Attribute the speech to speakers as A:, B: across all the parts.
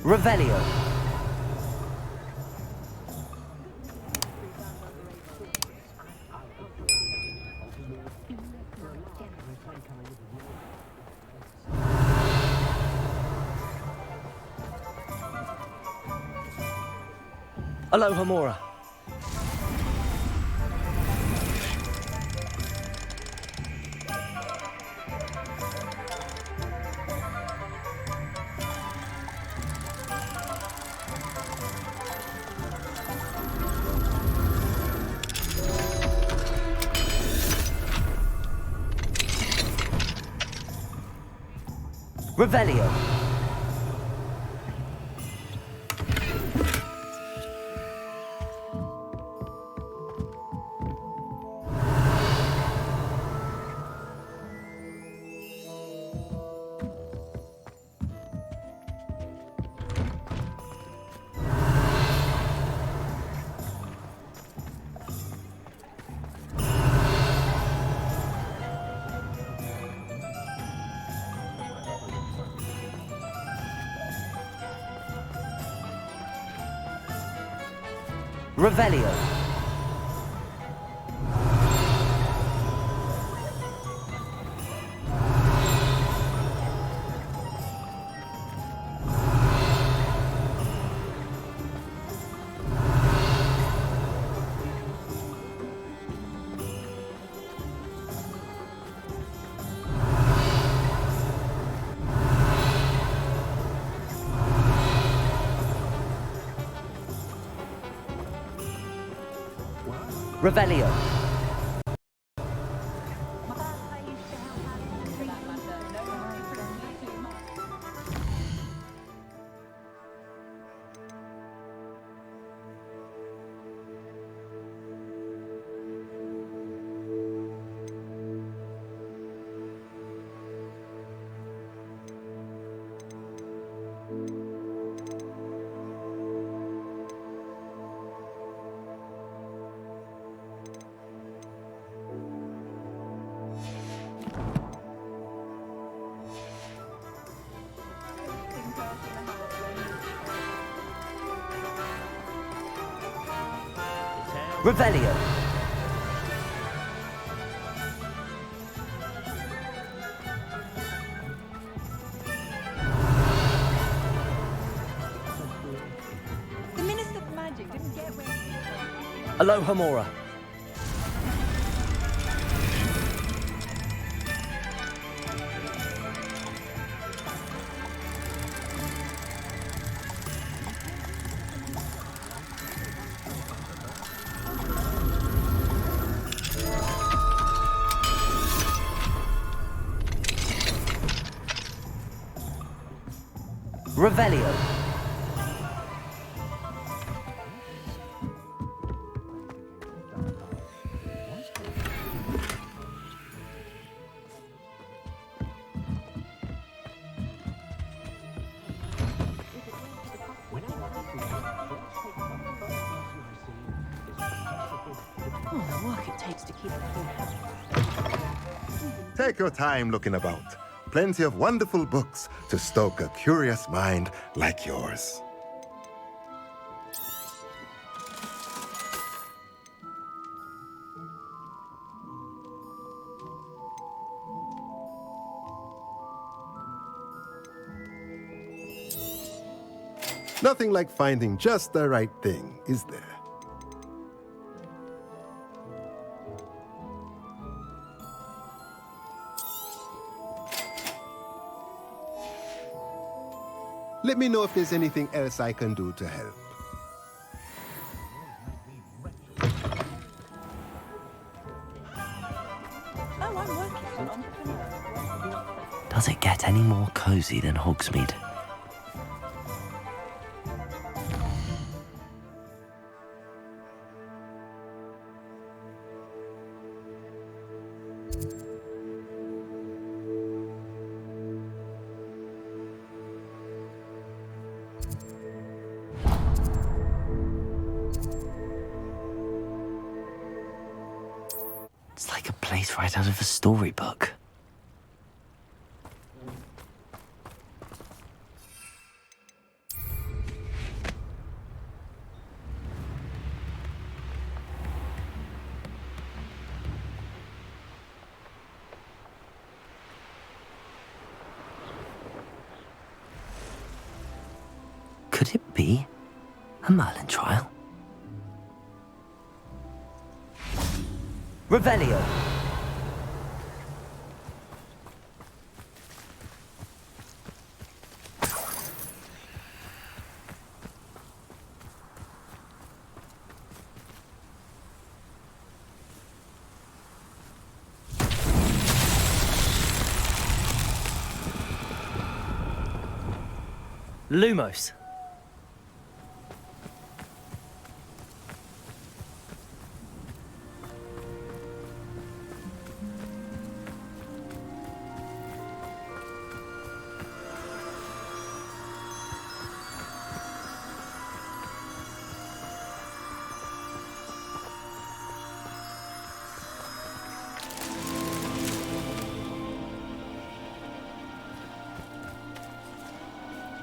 A: Revelio. Alohomora. Revelio. Revelio. Revelio. Revelio.
B: The Minister for Magic didn't get where...
A: Alohomora. Revelio.
B: Oh, the work it takes to keep it cool.
C: Take your time looking about. Plenty of wonderful books to stoke a curious mind like yours. Nothing like finding just the right thing, is there? Let me know if there's anything else I can do to help.
B: Oh, I'm working for an entrepreneur.
A: Does it get any more cozy than Hogsmeade? It's like a place right out of a storybook. Could it be a Merlin trial?
D: Revelio. Lumos.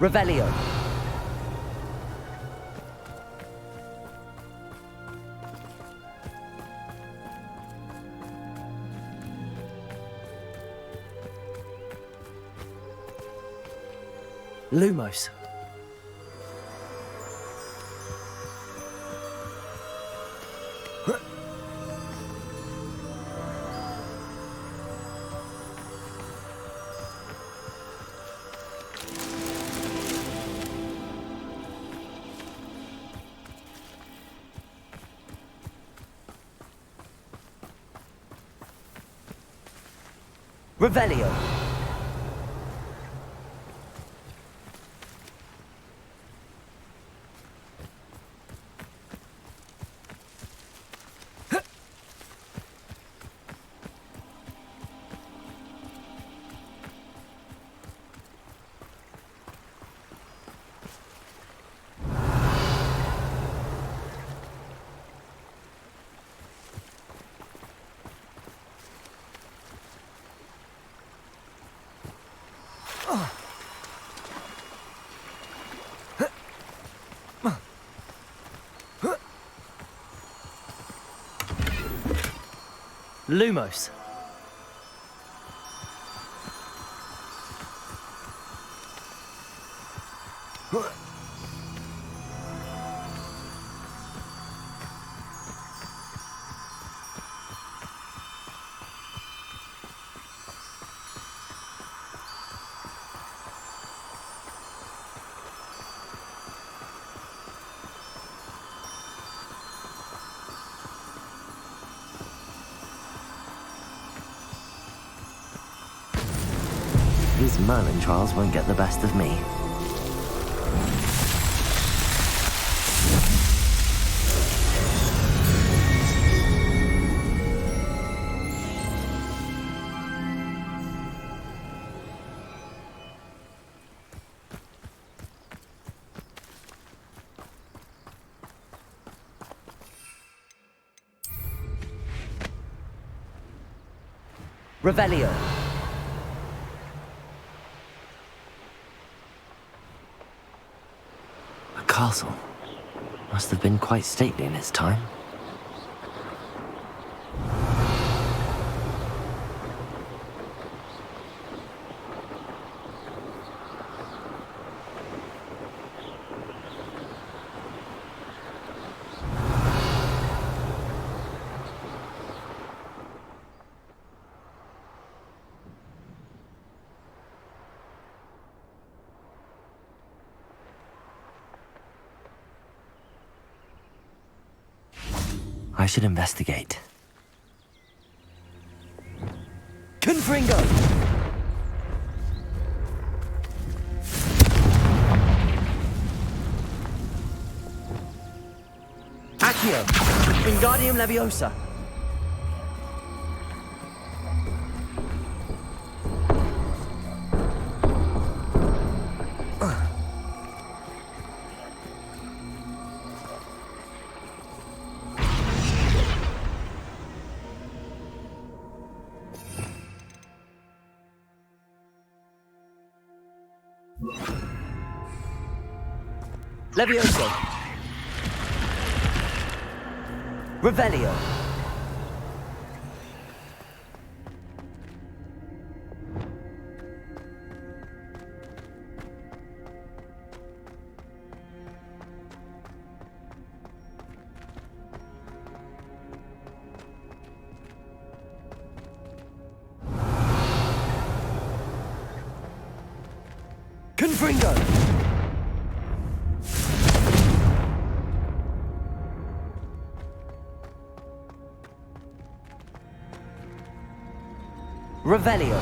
D: Revelio. Lumos. Revelio. Lumos.
A: These Merlin trials won't get the best of me.
D: Revelio.
A: A castle. Must have been quite stately in its time. I should investigate.
D: Confringo. Accio. Wingardium Leviosa. Levioso. Revelio. Confringo. Revelio.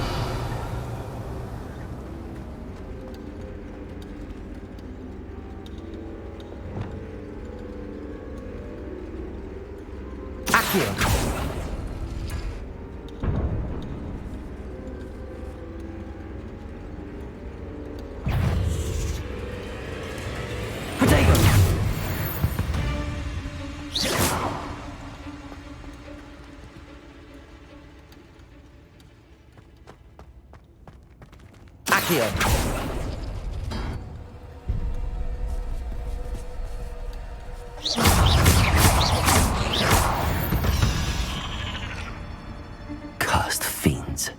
D: Accio. Protego. Accio.
A: Cursed fiends.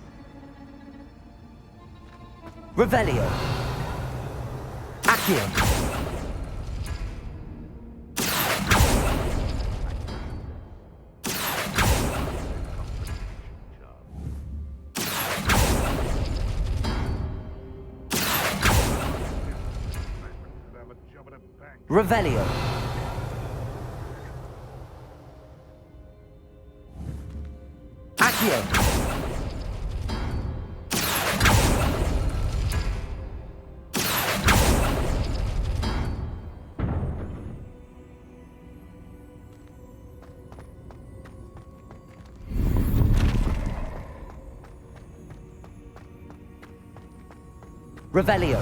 D: Revelio. Accio. Revelio. Accio. Revelio.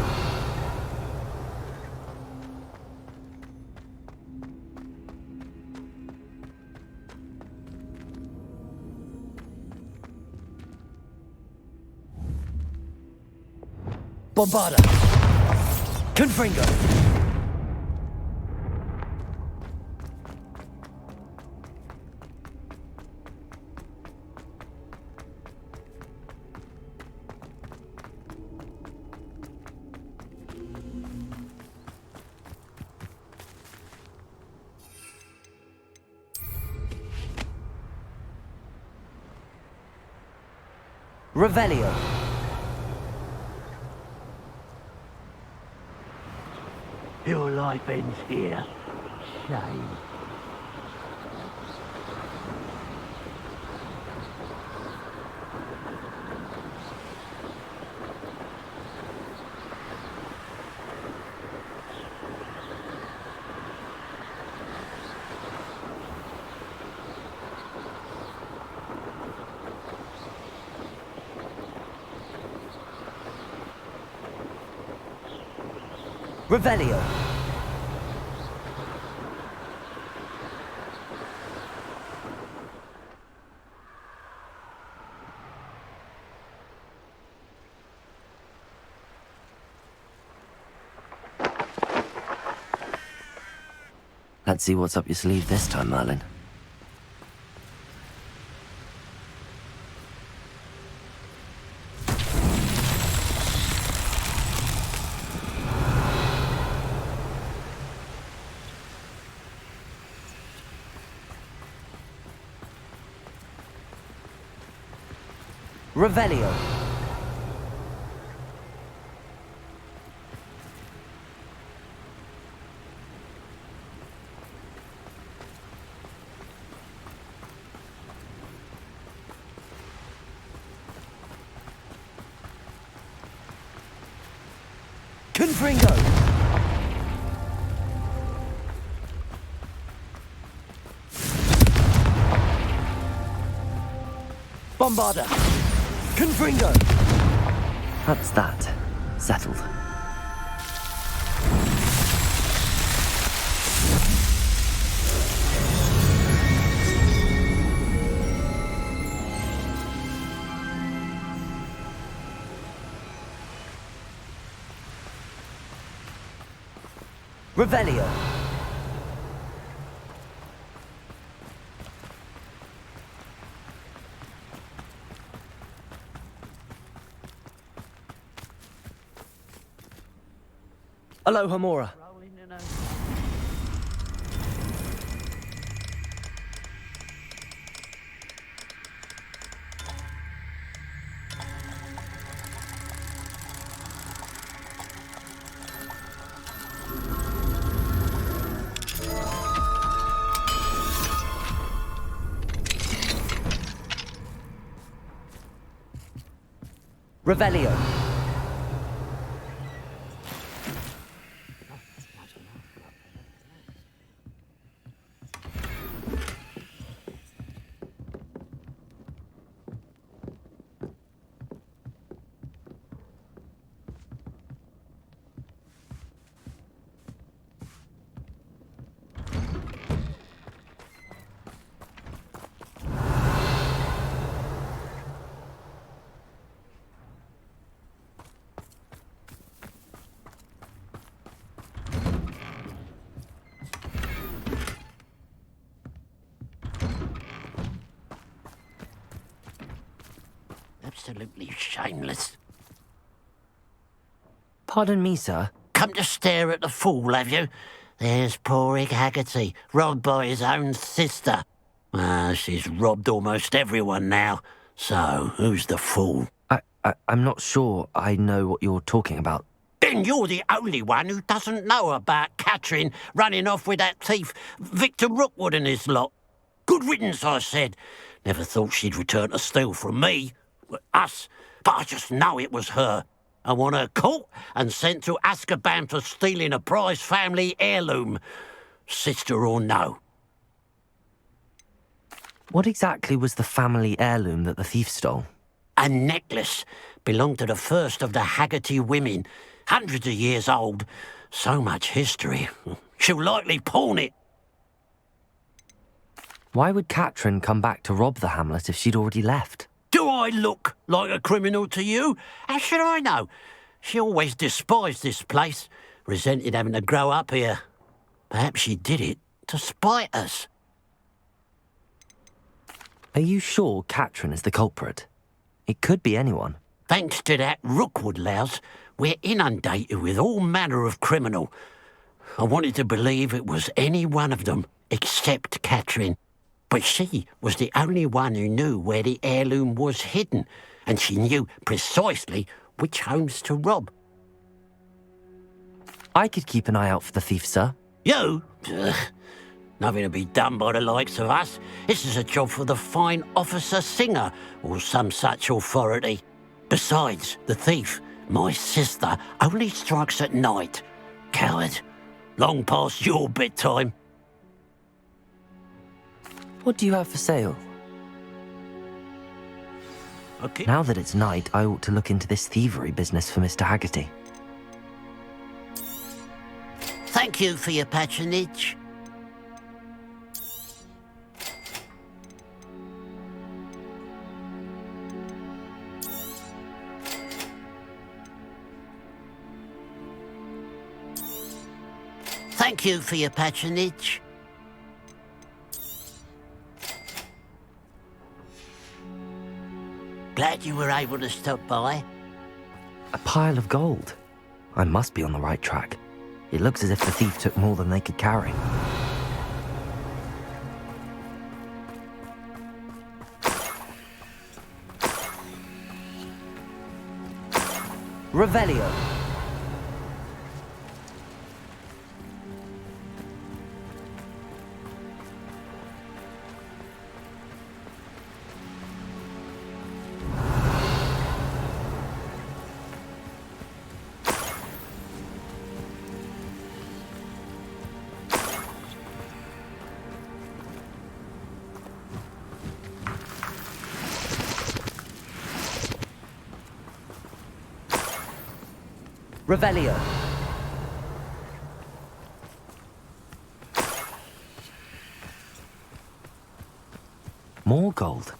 D: Bombarda. Confringo. Revelio.
A: Your life ends here. Shame.
D: Revelio.
A: Let's see what's up your sleeve this time, Merlin.
D: Revelio. Confringo. Bombarda. Confringo.
A: That's that. Settled.
D: Revelio. Aloha Mora. Revelio.
E: Absolutely shameless.
A: Pardon me, sir.
E: Come to stare at the fool, have you? There's poor Ig Haggerty, robbed by his own sister. She's robbed almost everyone now. So, who's the fool?
A: I'm not sure I know what you're talking about.
E: Then you're the only one who doesn't know about Catherine running off with that thief, Victor Rookwood and his lot. Good riddance, I said. Never thought she'd return to steal from me. Us. But I just know it was her. I want her caught and sent to Azkaban for stealing a prize family heirloom. Sister or no.
A: What exactly was the family heirloom that the thief stole?
E: A necklace. Belonged to the first of the Haggerty women. Hundreds of years old. So much history. She'll likely pawn it.
A: Why would Catherine come back to rob the hamlet if she'd already left?
E: Do I look like a criminal to you? How should I know? She always despised this place, resented having to grow up here. Perhaps she did it to spite us.
A: Are you sure Catherine is the culprit? It could be anyone.
E: Thanks to that Rookwood louse, we're inundated with all manner of criminal. I wanted to believe it was any one of them, except Catherine. But she was the only one who knew where the heirloom was hidden, and she knew precisely which homes to rob.
A: I could keep an eye out for the thief, sir.
E: You? Ugh. Nothing to be done by the likes of us. This is a job for the fine officer Singer, or some such authority. Besides, the thief, my sister, only strikes at night. Coward. Long past your bedtime.
A: What do you have for sale?
E: Okay.
A: Now that it's night, I ought to look into this thievery business for Mr. Haggerty.
E: Thank you for your patronage. Thank you for your patronage. Glad you were able to stop by.
A: A pile of gold. I must be on the right track. It looks as if the thief took more than they could carry.
D: Revelio. Revelio.
A: More gold.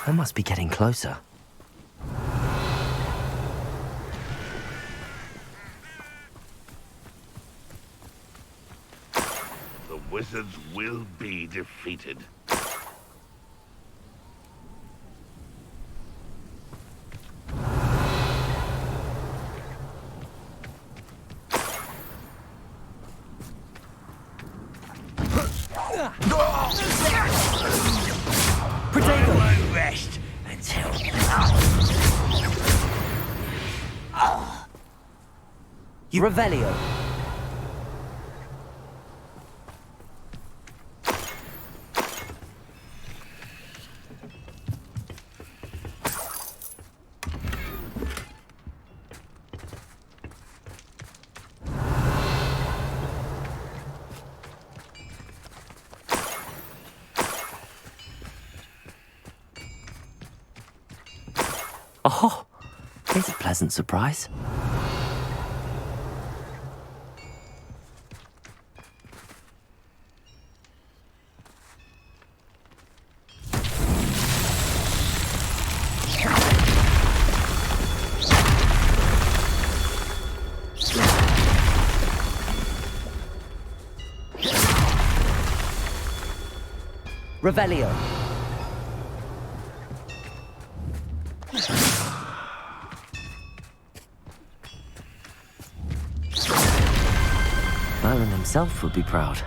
A: I must be getting closer.
F: The wizards will be defeated.
E: Won't rest until
D: Revelio.
A: Here's a pleasant surprise.
D: Revelio.
A: Merlin himself would be proud.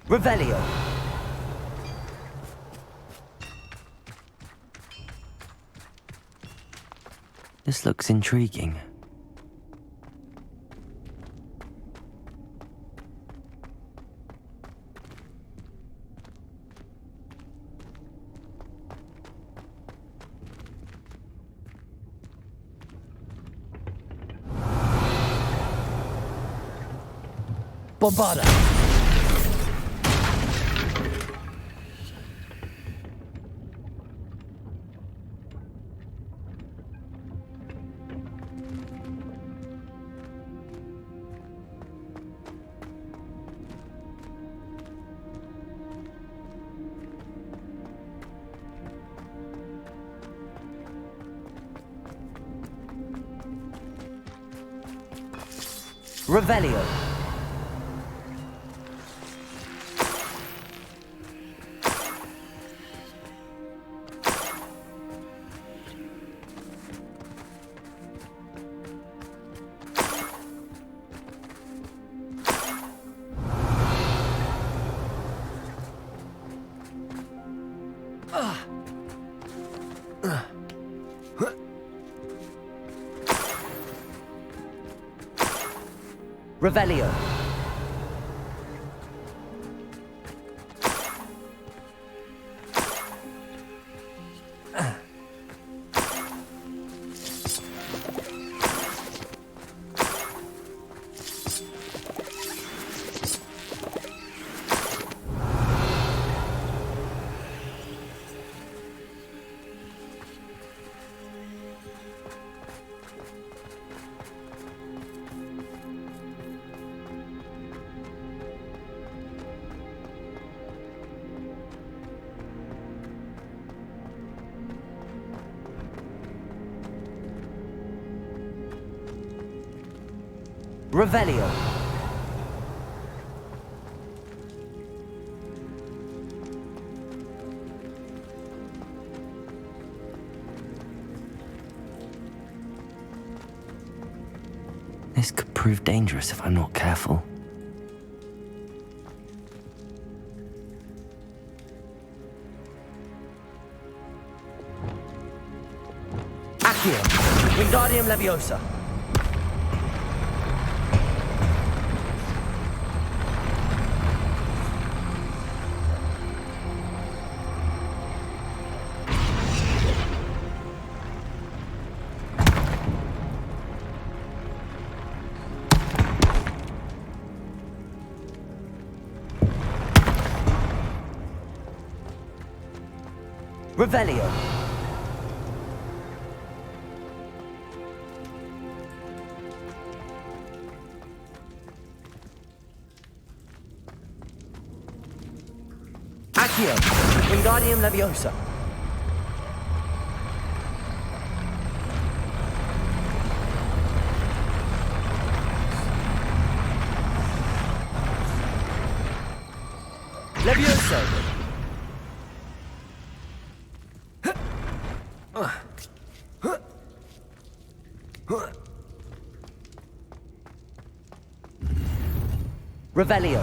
D: Revelio.
A: This looks intriguing.
D: Bombada. Revelio. Revelio. Revelio.
A: This could prove dangerous if I'm not careful.
D: Accio. Wingardium Leviosa. Revelio. Accio. Wingardium Leviosa. Levioso. Revelio.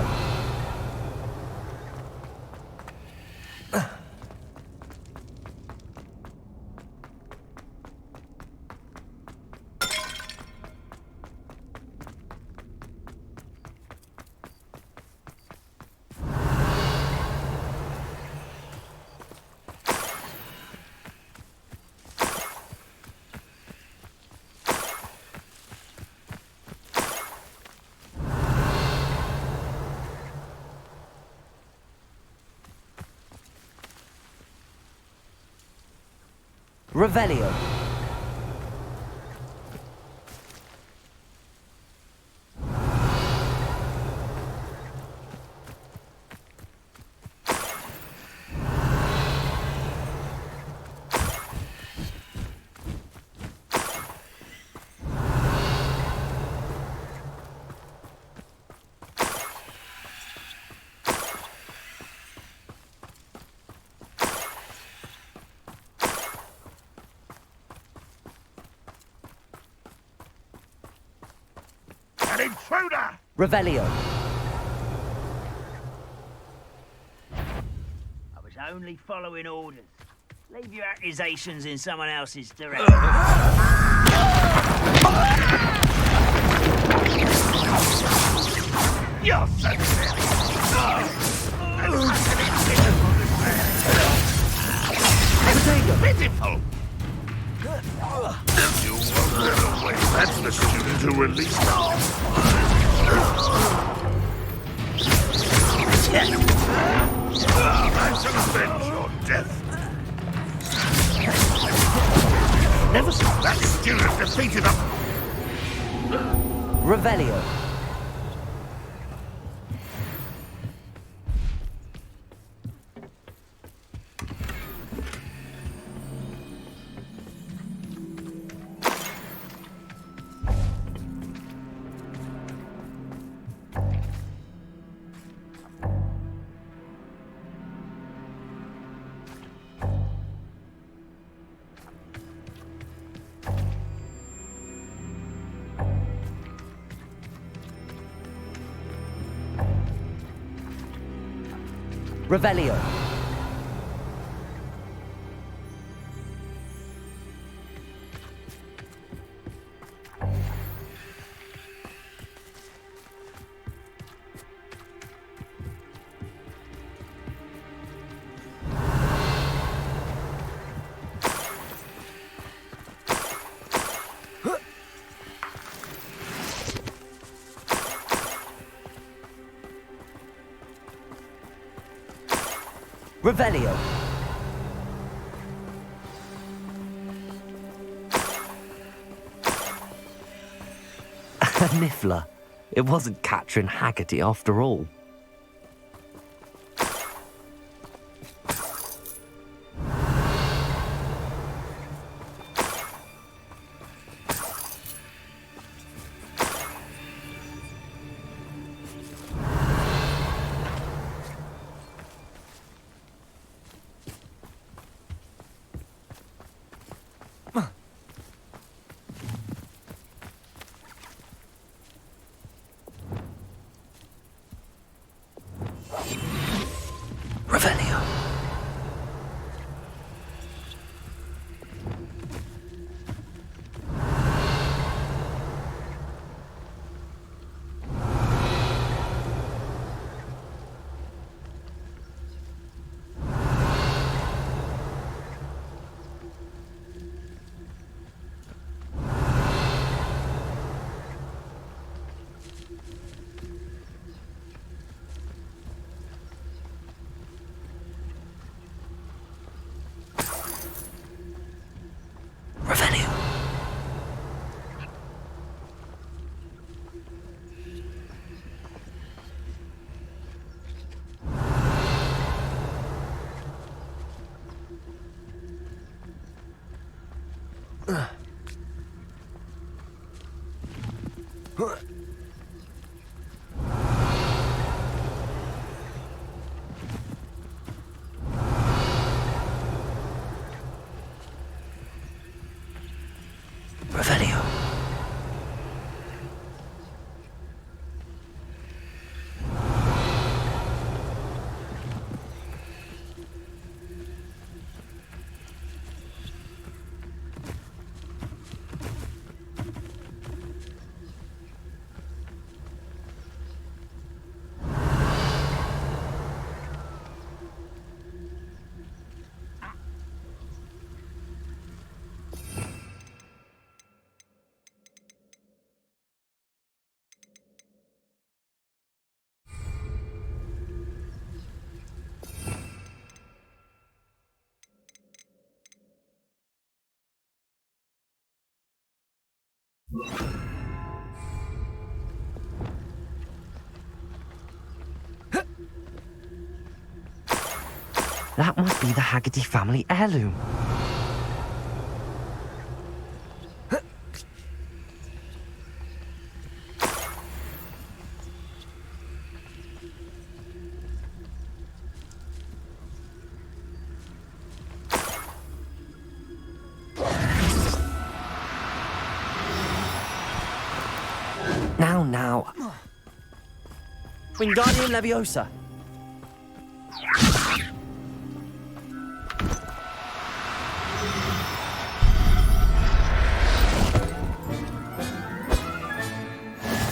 D: Revelio.
F: An intruder!
D: Revelio.
G: I was only following orders. Leave your accusations in someone else's direction.
F: You're sensitive! Pitiful! You won't get away. That's the student who released them. I shall avenge your death. Never saw that student defeated a...
D: Revelio. Revelio. Revelio.
A: Niffler. It wasn't Catherine Haggerty after all. Revelio. Revelio. Revelio. That must be the Haggerty family heirloom. Now.
D: Wingardium Leviosa.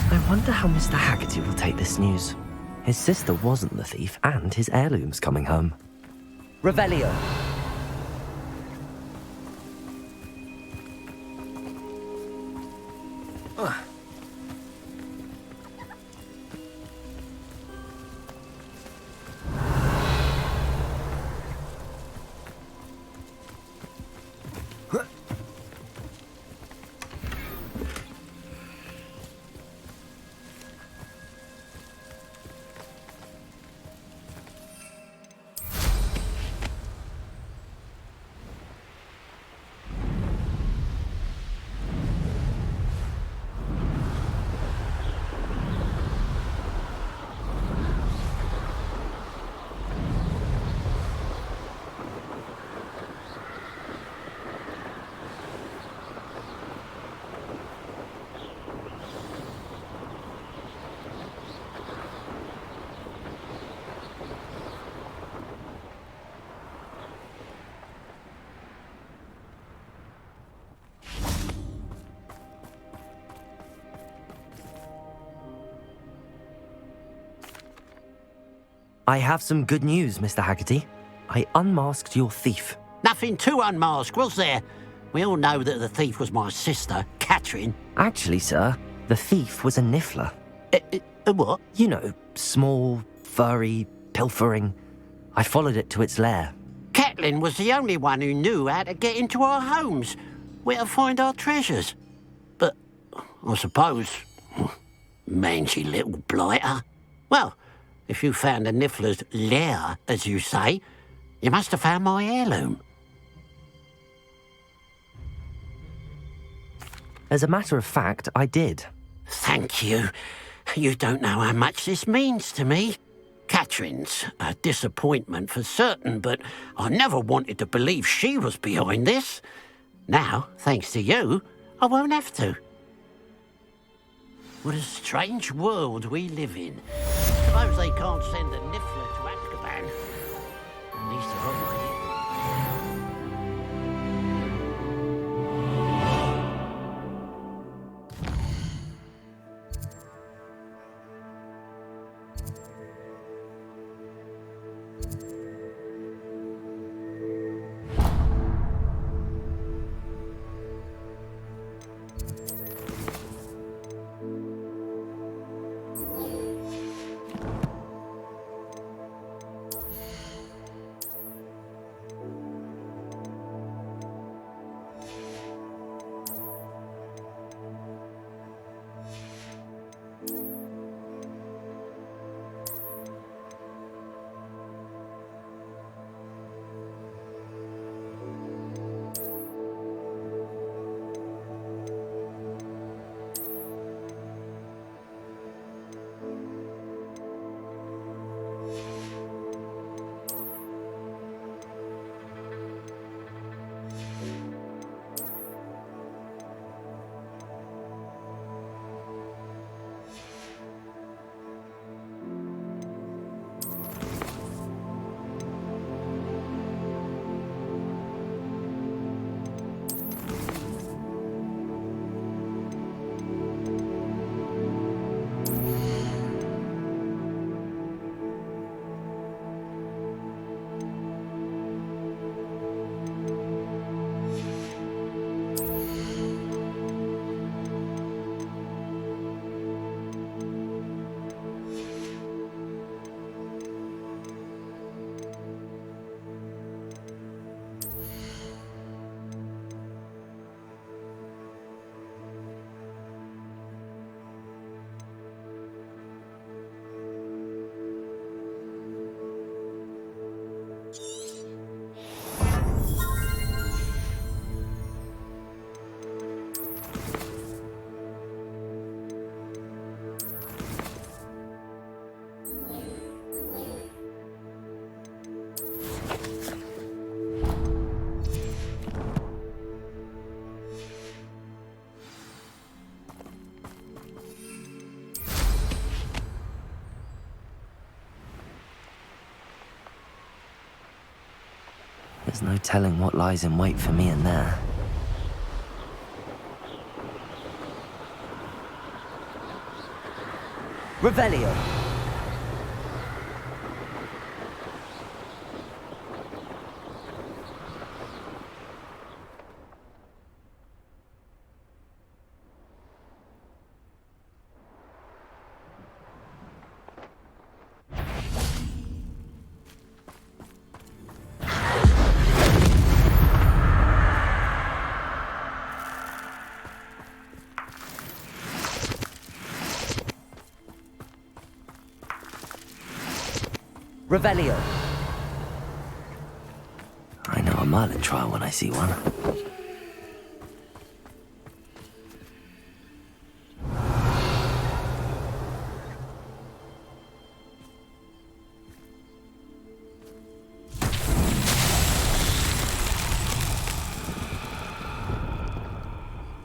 A: I wonder how Mr. Haggerty will take this news. His sister wasn't the thief, and his heirloom's coming home.
D: Revelio.
A: I have some good news, Mr. Haggerty. I unmasked your thief.
E: Nothing to unmask, was there? We all know that the thief was my sister, Catherine.
A: Actually, sir, the thief was a niffler.
E: What?
A: You know, small, furry, pilfering. I followed it to its lair.
E: Catelyn was the only one who knew how to get into our homes, where to find our treasures. But I suppose, mangy little blighter. Well, if you found the niffler's lair, as you say, you must have found my heirloom.
A: As a matter of fact, I did.
E: Thank you. You don't know how much this means to me. Catherine's a disappointment for certain, but I never wanted to believe she was behind this. Now, thanks to you, I won't have to. What a strange world we live in. Suppose they can't send a niffler to Azkaban. At least they're on my head.
A: There's no telling what lies in wait for me in there.
D: Revelio. Revelio.
A: I know a Merlin trial when I see one.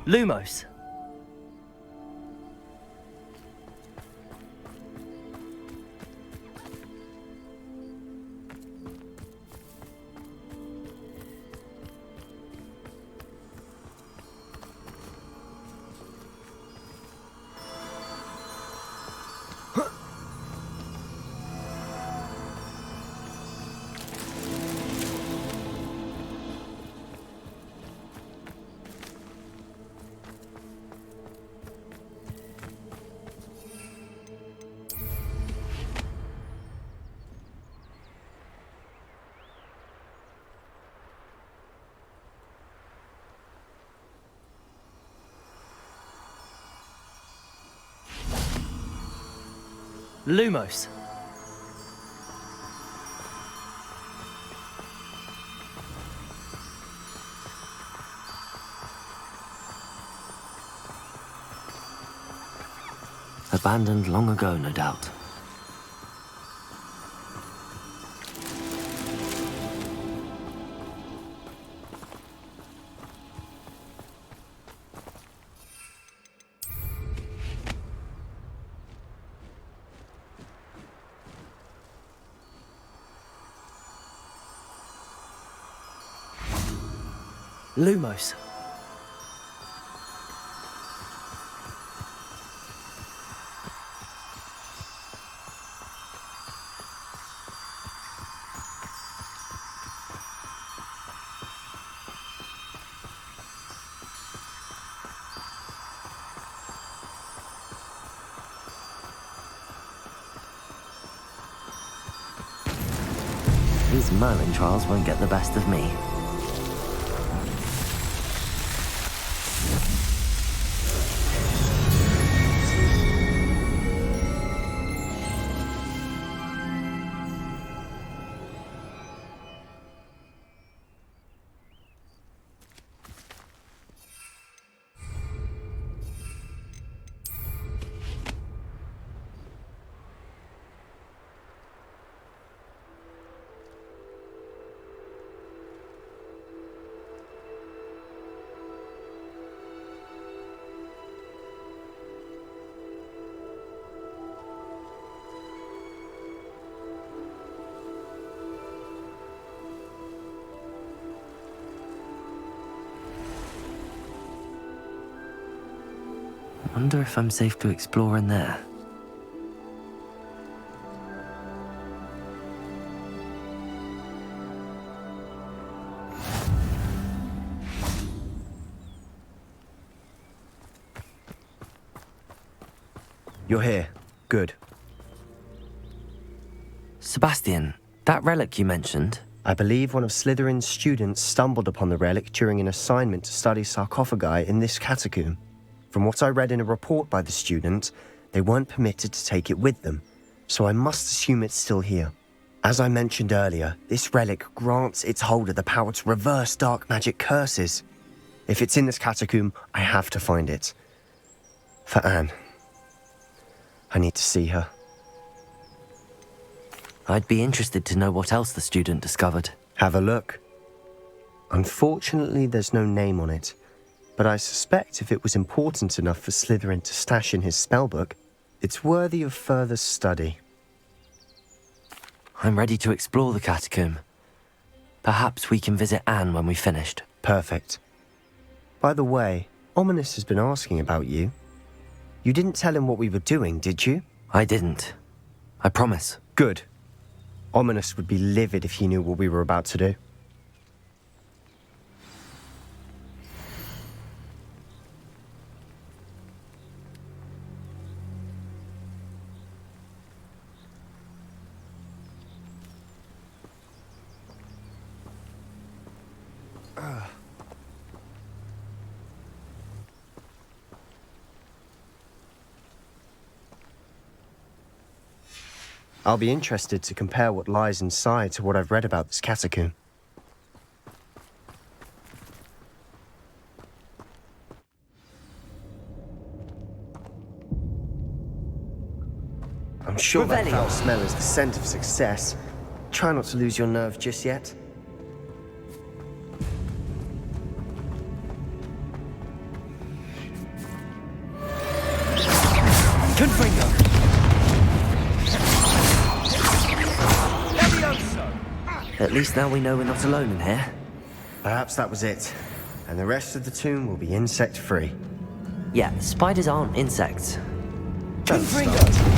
D: Lumos. Lumos.
A: Abandoned long ago, no doubt.
D: Lumos.
A: These Merlin trials won't get the best of me. Wonder if I'm safe to explore in there.
H: You're here. Good.
A: Sebastian, that relic you mentioned,
H: I believe one of Slytherin's students stumbled upon the relic during an assignment to study sarcophagi in this catacomb. From what I read in a report by the student, they weren't permitted to take it with them, so I must assume it's still here. As I mentioned earlier, this relic grants its holder the power to reverse dark magic curses. If it's in this catacomb, I have to find it. For Anne. I need to see her.
A: I'd be interested to know what else the student discovered.
H: Have a look. Unfortunately, there's no name on it, but I suspect if it was important enough for Slytherin to stash in his spellbook, it's worthy of further study.
A: I'm ready to explore the catacomb, Perhaps we can visit Anne when we've finished.
H: Perfect. By the way, Ominous has been asking about you. You didn't tell him what we were doing, did you?
A: I didn't. I promise.
H: Good. Ominous would be livid if he knew what we were about to do. I'll be interested to compare what lies inside to what I've read about this catacomb. I'm sure that
D: Revelio.
H: foul smell is the scent of success. Try not to lose your nerve just yet.
D: Confringo.
A: At least now we know we're not alone in here.
H: Perhaps that was it. And the rest of the tomb will be insect-free.
A: Yeah, spiders aren't insects.
H: Don't
D: Confringo.
H: start.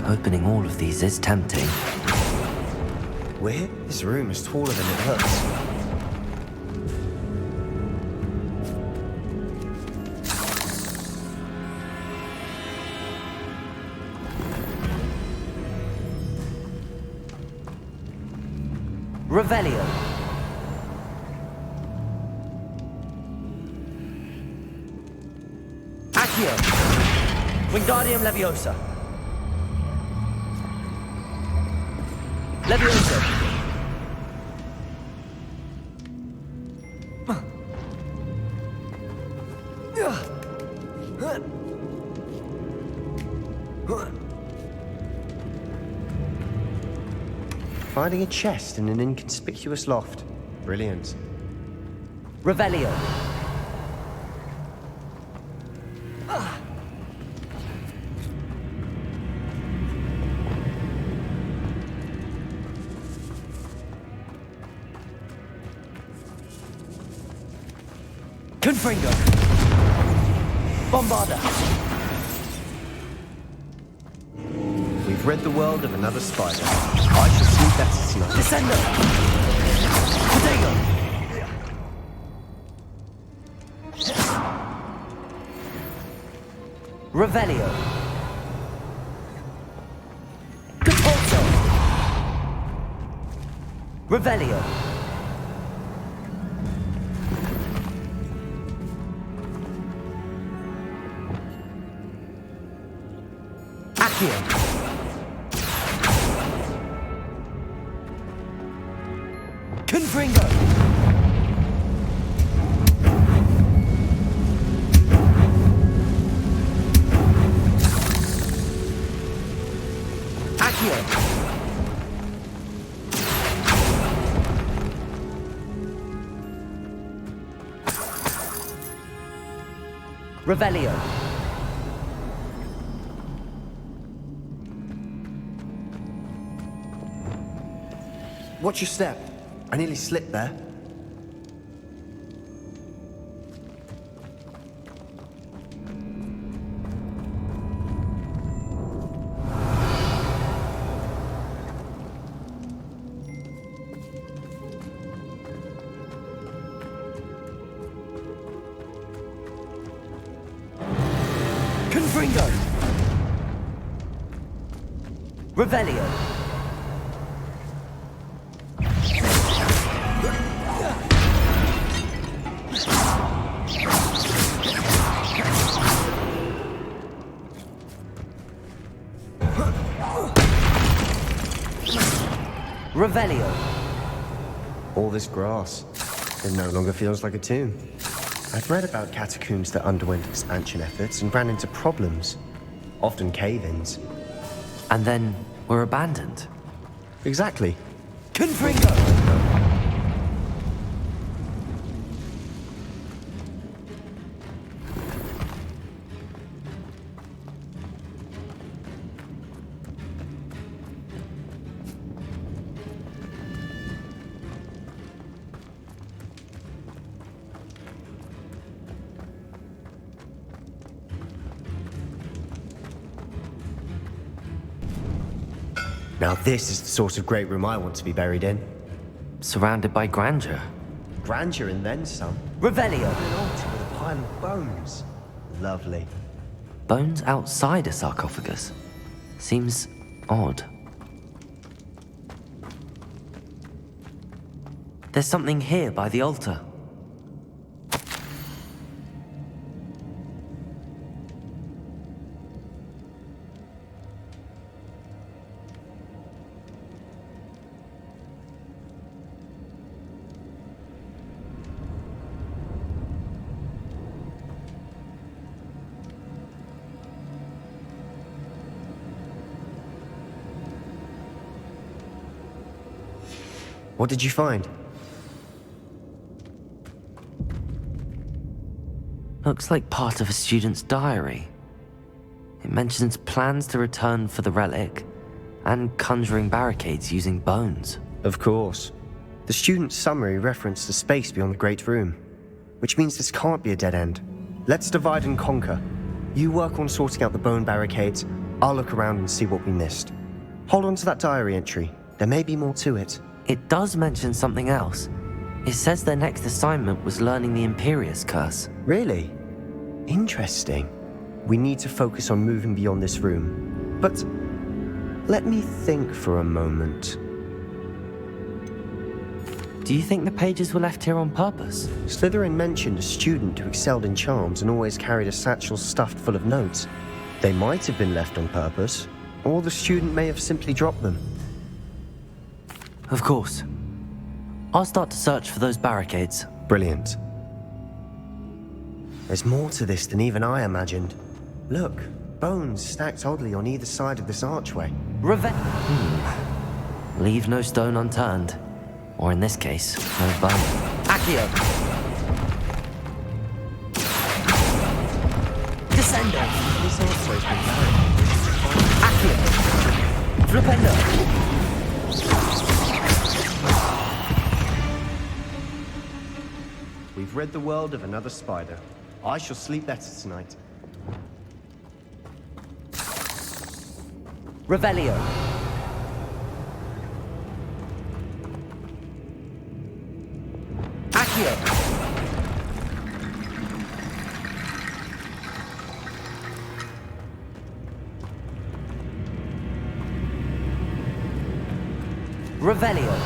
A: Opening all of these is tempting.
H: Weird? This room is taller than it looks.
D: Revelio. Accio. Wingardium Leviosa. Leviosa.
H: Finding a chest in an inconspicuous loft. Brilliant.
D: Revelio. Confringo. Bombarda.
H: We've read the world of another spider. I shall sleep better tonight.
D: Descendo. Protego. Revelio. Compulso. Revelio. Accio. Confringo. Accio. Revelio.
H: Watch your step. I nearly slipped there.
D: Confringo. Revelio. Revelio.
H: All this grass. It no longer feels like a tomb. I've read about catacombs that underwent expansion efforts and ran into problems. Often cave-ins.
A: And then we're abandoned.
H: Exactly.
D: Confringo!
H: Now this is the sort of great room I want to be buried in.
A: Surrounded by grandeur.
H: Grandeur and then some.
D: Revelio!
H: An altar with a pile of bones. Lovely.
A: Bones outside a sarcophagus. Seems odd. There's something here by the altar.
H: What did you find?
A: Looks like part of a student's diary. It mentions plans to return for the relic and conjuring barricades using bones.
H: Of course. The student's summary referenced a space beyond the Great Room, which means this can't be a dead end. Let's divide and conquer. You work on sorting out the bone barricades, I'll look around and see what we missed. Hold on to that diary entry. There may be more to it.
A: It does mention something else. It says their next assignment was learning the Imperious Curse.
H: Really? Interesting. We need to focus on moving beyond this room. But let me think for a moment.
A: Do you think the pages were left here on purpose?
H: Slytherin mentioned a student who excelled in charms and always carried a satchel stuffed full of notes. They might have been left on purpose, or the student may have simply dropped them.
A: Of course. I'll start to search for those barricades.
H: Brilliant. There's more to this than even I imagined. Look, bones stacked oddly on either side of this archway.
A: Leave no stone unturned. Or in this case, no bone.
D: Accio! Descendo!
H: This archway's been barricaded.
D: Accio! Flipendo!
H: We've rid the world of another spider. I shall sleep better tonight.
D: Revelio! Accio! Revelio!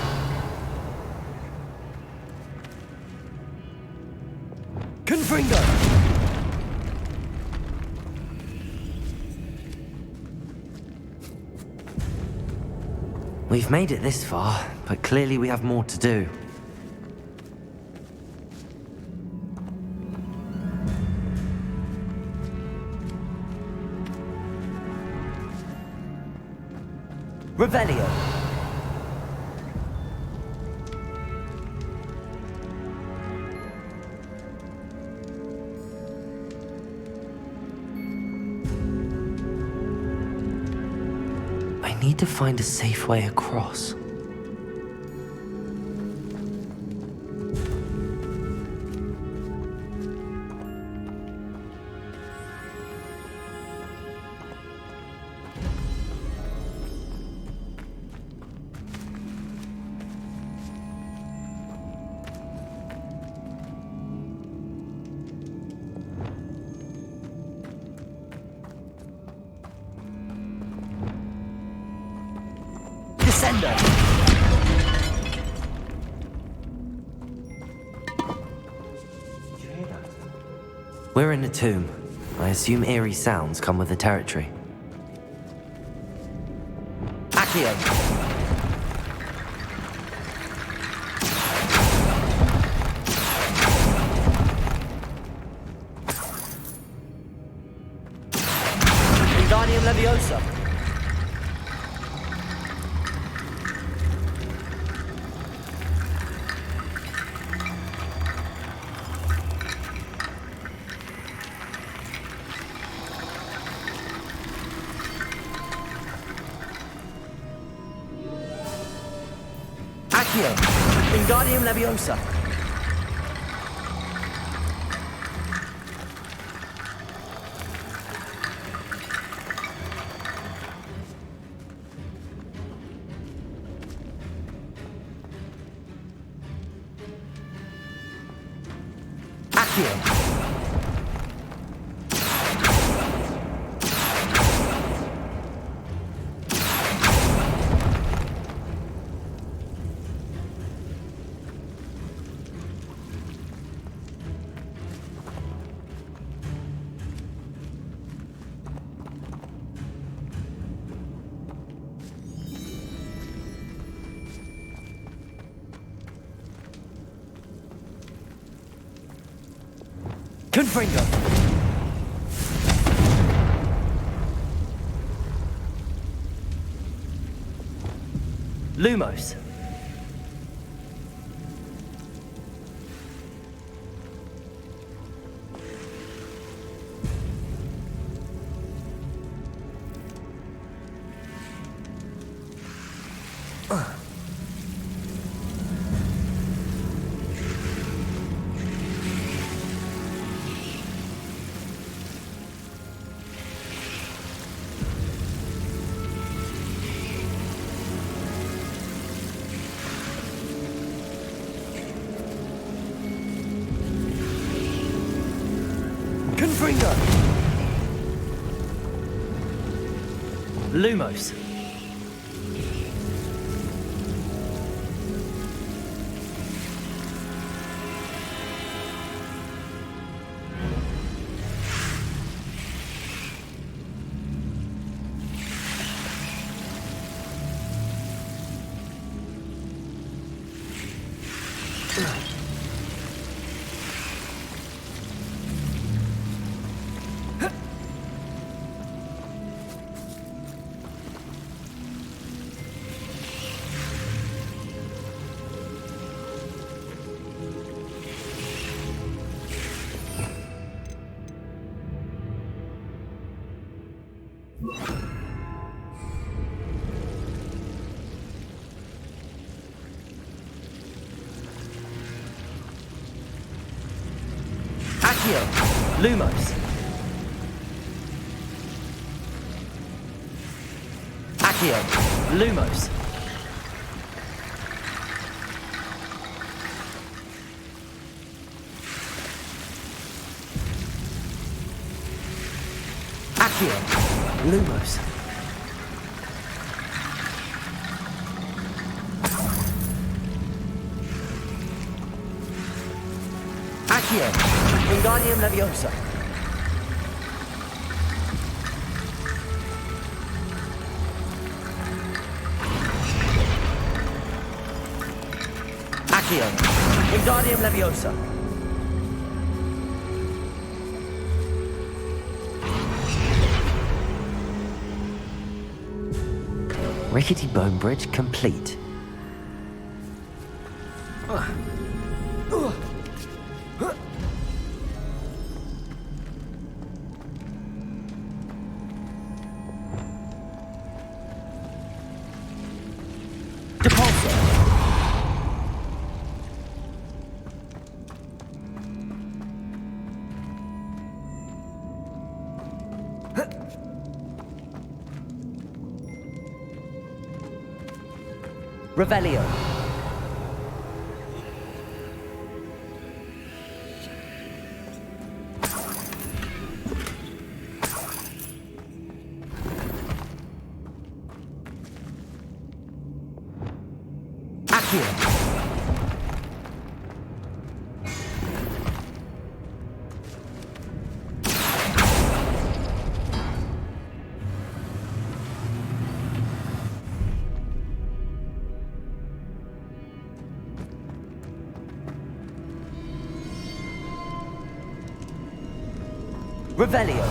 D: Confringo!
A: We've made it this far, but clearly we have more to do.
D: Revelio!
A: I need to find a safe way across.
D: Descendo!
A: We're in a tomb. I assume eerie sounds come with the territory.
D: Accio! Wingardium Leviosa! Accio. Wingardium Leviosa. Accio. Confringo. Lumos. Confringo. Lumos. Accio. Lumos. Accio. Lumos. Accio. Lumos. Accio. Wingardium Leviosa. Accio. Wingardium Leviosa.
A: Rickety bone bridge complete.
D: Depulso. Revelio. Accio. Revelio.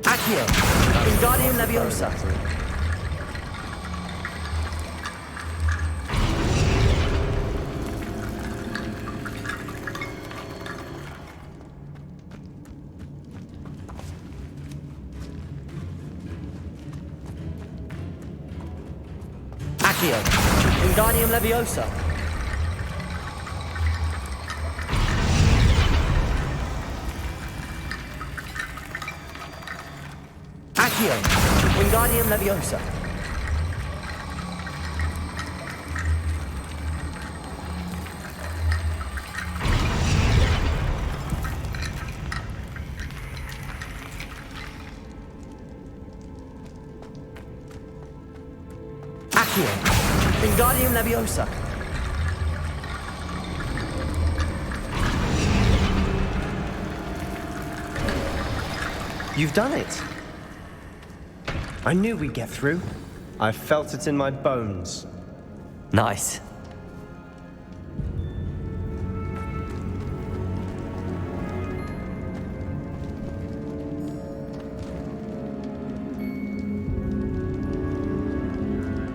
D: Accio. Wingardium Leviosa. Accio. Wingardium Leviosa. Accio. Wingardium Leviosa. Accio. Wingardium Leviosa.
H: You've done it. I knew we'd get through. I felt it in my bones.
A: Nice.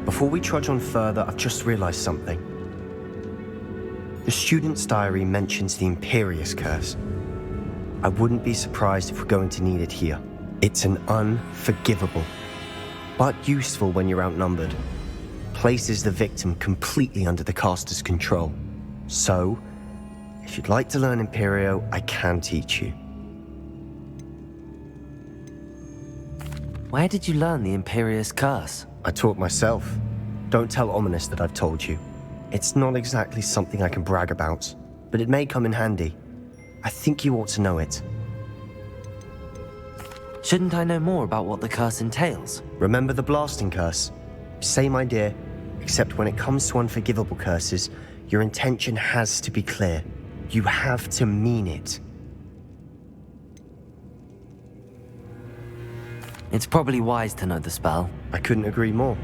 H: Before we trudge on further, I've just realized something. The student's diary mentions the Imperious Curse. I wouldn't be surprised if we're going to need it here. It's an unforgivable, but useful when you're outnumbered. Places the victim completely under the caster's control. So, if you'd like to learn Imperio, I can teach you.
A: Where did you learn the Imperious Curse?
H: I taught myself. Don't tell Ominous that I've told you. It's not exactly something I can brag about, but it may come in handy. I think you ought to know it.
A: Shouldn't I know more about what the curse entails?
H: Remember the blasting curse? Same idea, except when it comes to unforgivable curses, your intention has to be clear. You have to mean it.
A: It's probably wise to know the spell.
H: I couldn't agree more.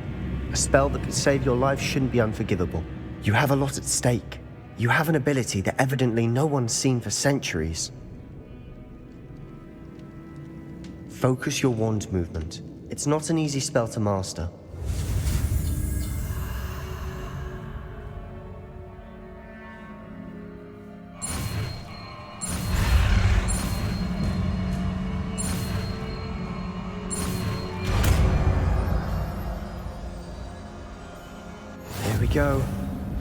H: A spell that could save your life shouldn't be unforgivable. You have a lot at stake. You have an ability that evidently no one's seen for centuries. Focus your wand movement. It's not an easy spell to master. There we go.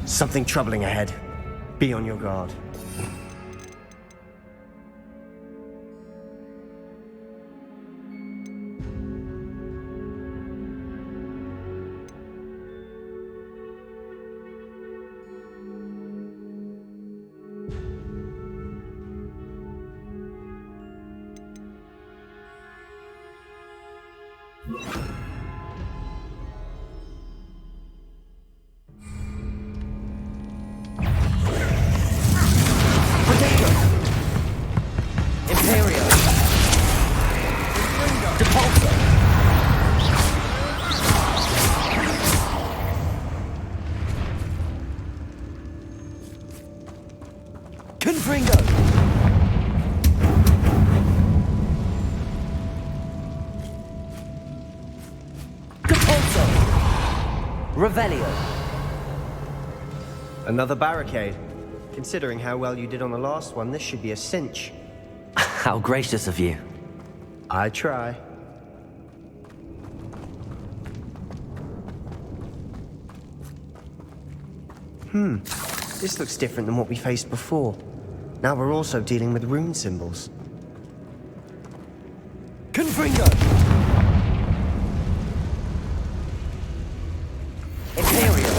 H: Something troubling ahead. Be on your guard.
D: Revelio.
H: Another barricade. Considering how well you did on the last one, this should be a cinch.
A: How gracious of you.
H: I try. This looks different than what we faced before. Now we're also dealing with rune symbols.
D: Confringo. Imperial.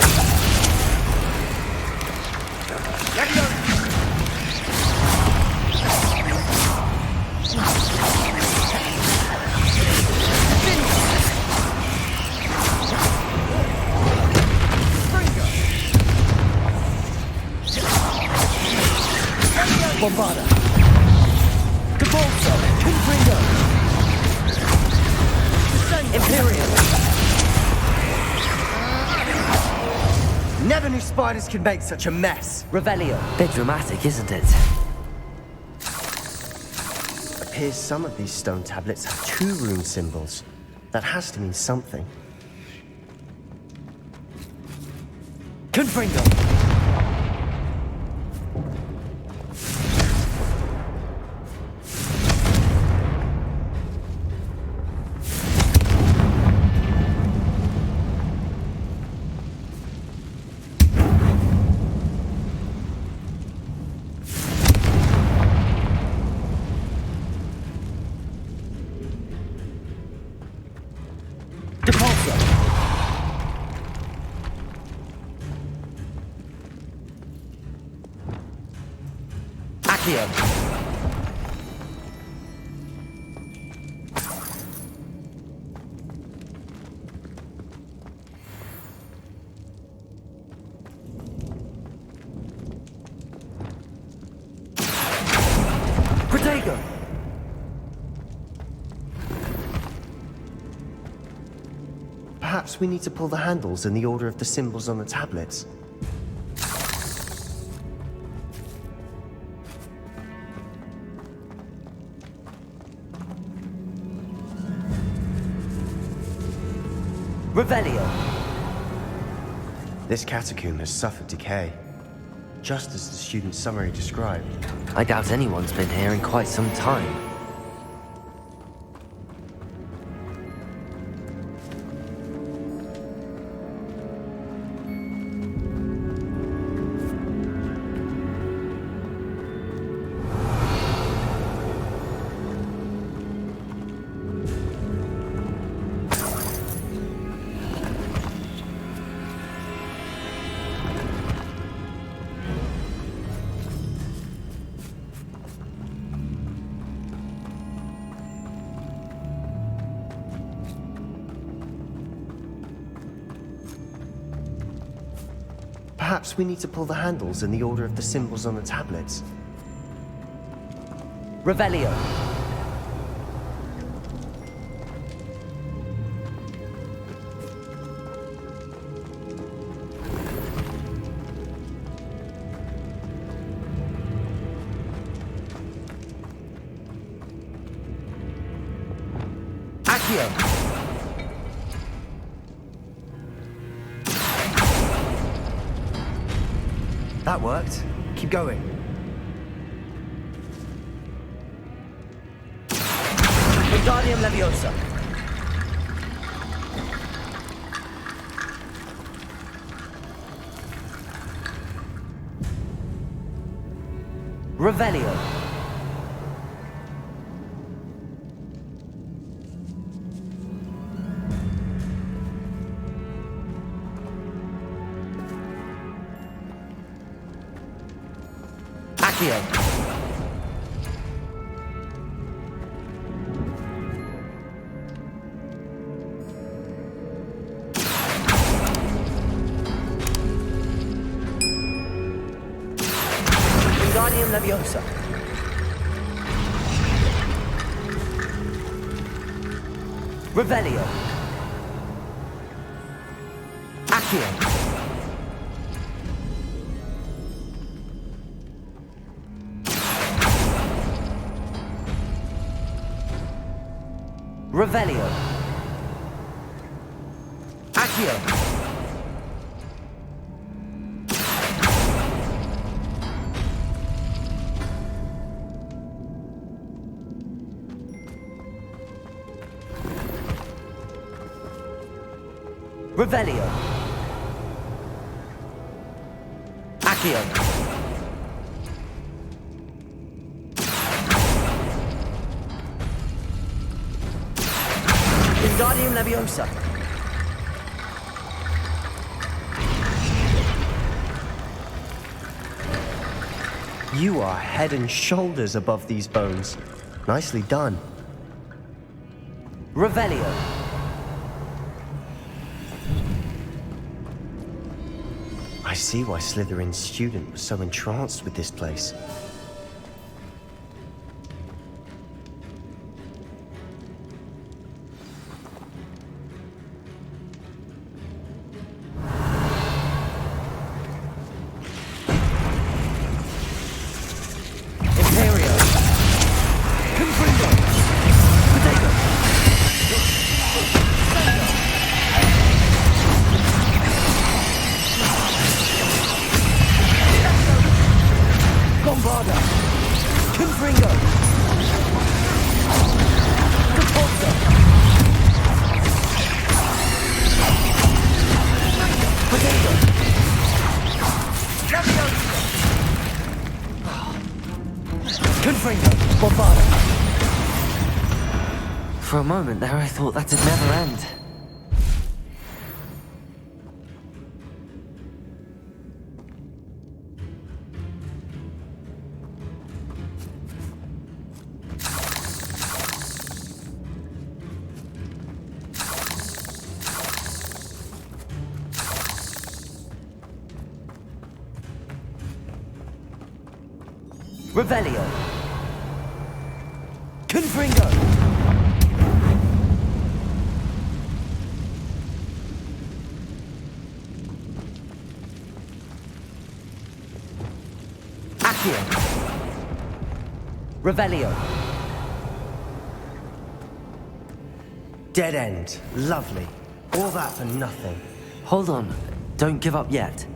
D: Bombarda. Devolso. Confringo. Imperial.
H: Never knew spiders could make such a mess.
D: Revelio.
A: Bit dramatic, isn't it?
H: Appears some of these stone tablets have 2 rune symbols. That has to mean something.
D: Confringo. Accio. Protego.
H: Perhaps we need to pull the handles in the order of the symbols on the tablets.
D: Revelio.
H: This catacomb has suffered decay, just as the student's summary described.
A: I doubt anyone's been here in quite some time.
H: Perhaps we need to pull the handles in the order of the symbols on the tablets.
D: Revelio. Accio. That worked. Keep going. Wingardium Leviosa. Revelio. Accio. Wingardium Leviosa. Revelio. Accio. Revelio. Accio. Revelio. Accio. Wingardium Leviosa.
H: You are head and shoulders above these bones. Nicely done.
D: Revelio.
H: I see why Slytherin's student was so entranced with this place.
A: For a moment there, I thought that'd never end.
D: Revelio. Confringo. Accio. Revelio.
H: Dead end. Lovely. All that for nothing.
A: Hold on. Don't give up yet.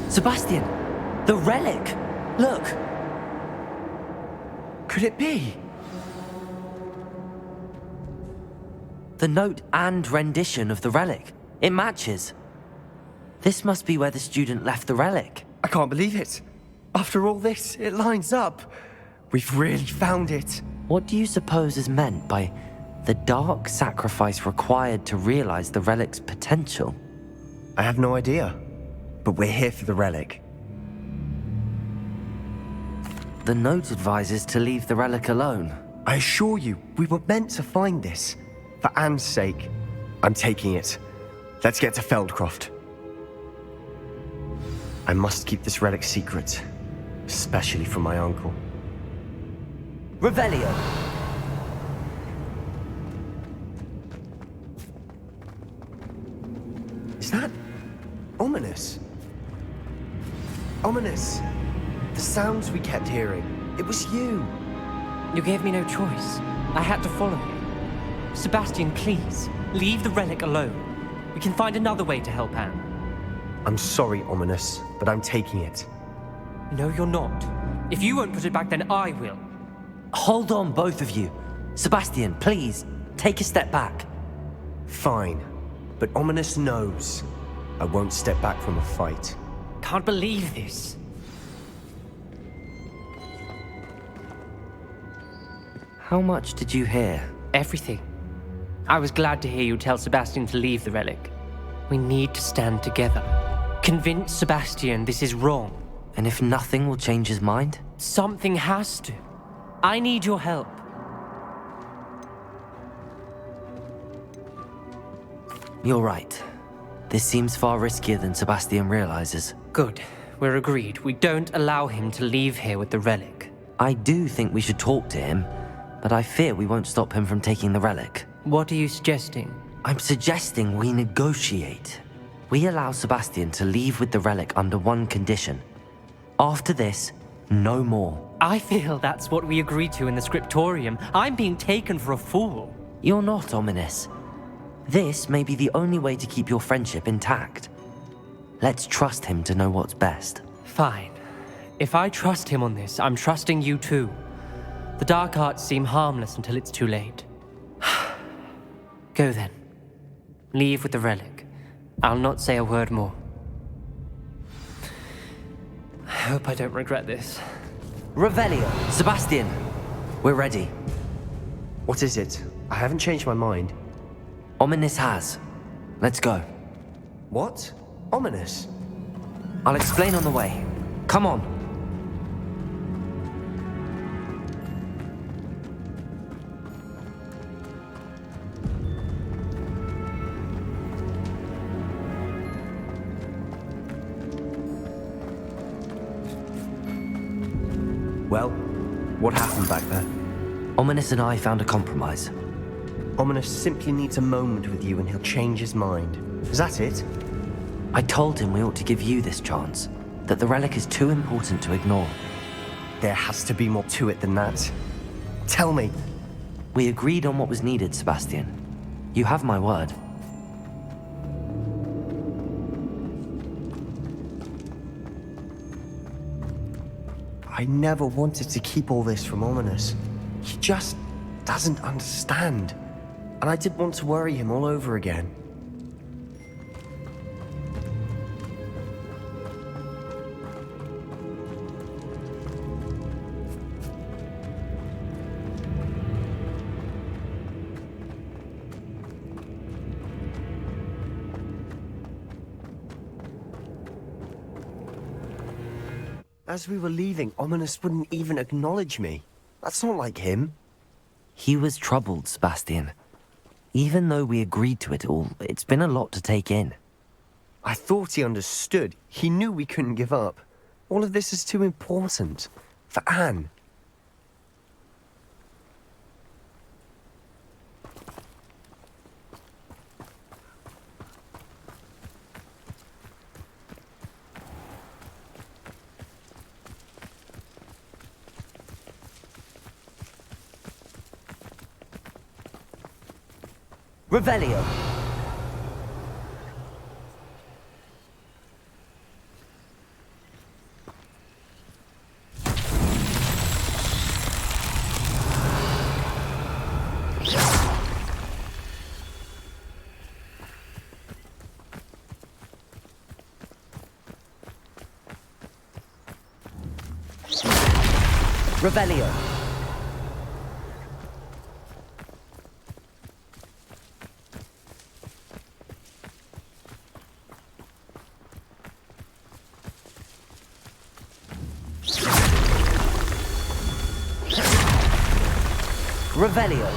A: Sebastian! The relic! Look! Could it be? The note and rendition of the relic. It matches. This must be where the student left the relic.
H: I can't believe it. After all this, it lines up. We've really found it.
A: What do you suppose is meant by the dark sacrifice required to realize the relic's potential?
H: I have no idea. But we're here for the relic.
A: The note advises to leave the relic alone.
H: I assure you, we were meant to find this. For Anne's sake. I'm taking it. Let's get to Feldcroft. I must keep this relic secret. Especially from my uncle.
D: Revelio.
H: Is that ominous? Ominous. The sounds we kept hearing. It was you.
I: You gave me no choice. I had to follow you. Sebastian, please, leave the relic alone. We can find another way to help Anne.
H: I'm sorry, Ominous, but I'm taking it.
I: No, you're not. If you won't put it back, then I will.
A: Hold on, both of you. Sebastian, please, take a step back.
H: Fine. But Ominous knows. I won't step back from a fight.
I: Can't believe this.
A: How much did you hear?
I: Everything. I was glad to hear you tell Sebastian to leave the relic. We need to stand together. Convince Sebastian this is wrong.
A: And if nothing will change his mind?
I: Something has to. I need your help.
A: You're right. This seems far riskier than Sebastian realizes.
I: Good. We're agreed. We don't allow him to leave here with the relic.
A: I do think we should talk to him, but I fear we won't stop him from taking the relic.
I: What are you suggesting?
A: I'm suggesting we negotiate. We allow Sebastian to leave with the relic under one condition. After this, no more.
I: I feel that's what we agreed to in the scriptorium. I'm being taken for a fool.
A: You're not, Ominous. This may be the only way to keep your friendship intact. Let's trust him to know what's best.
I: Fine. If I trust him on this, I'm trusting you too. The dark arts seem harmless until it's too late. Go then. Leave with the relic. I'll not say a word more. I hope I don't regret this.
A: Revelio! Sebastian! We're ready.
H: What is it? I haven't changed my mind.
A: Ominous has. Let's go.
H: What? Ominous?
A: I'll explain on the way. Come on.
H: Well, what happened back there?
A: Ominous and I found a compromise.
H: Ominous simply needs a moment with you and he'll change his mind. Is that it?
A: I told him we ought to give you this chance, that the relic is too important to ignore.
H: There has to be more to it than that. Tell me.
A: We agreed on what was needed, Sebastian. You have my word.
H: I never wanted to keep all this from Ominous. He just doesn't understand. And I didn't want to worry him all over again. As we were leaving, Ominous wouldn't even acknowledge me. That's not like him.
A: He was troubled, Sebastian. Even though we agreed to it all, it's been a lot to take in.
H: I thought he understood. He knew we couldn't give up. All of this is too important. For Anne.
D: Revelio. Revelio. Revelio.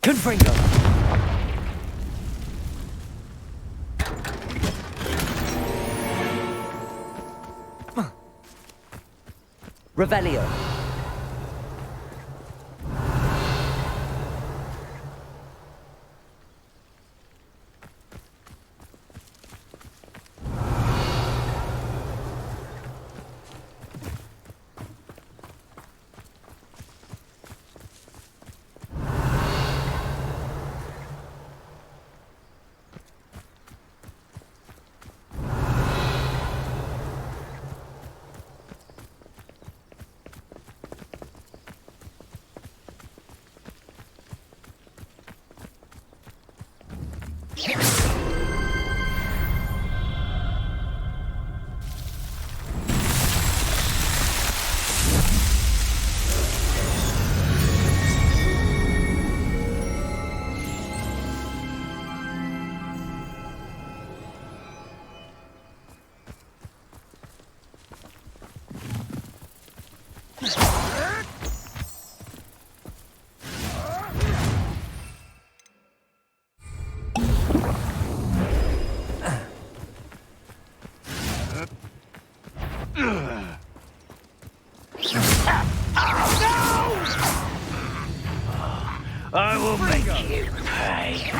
D: Confringo. Revelio.
G: I will make you pay.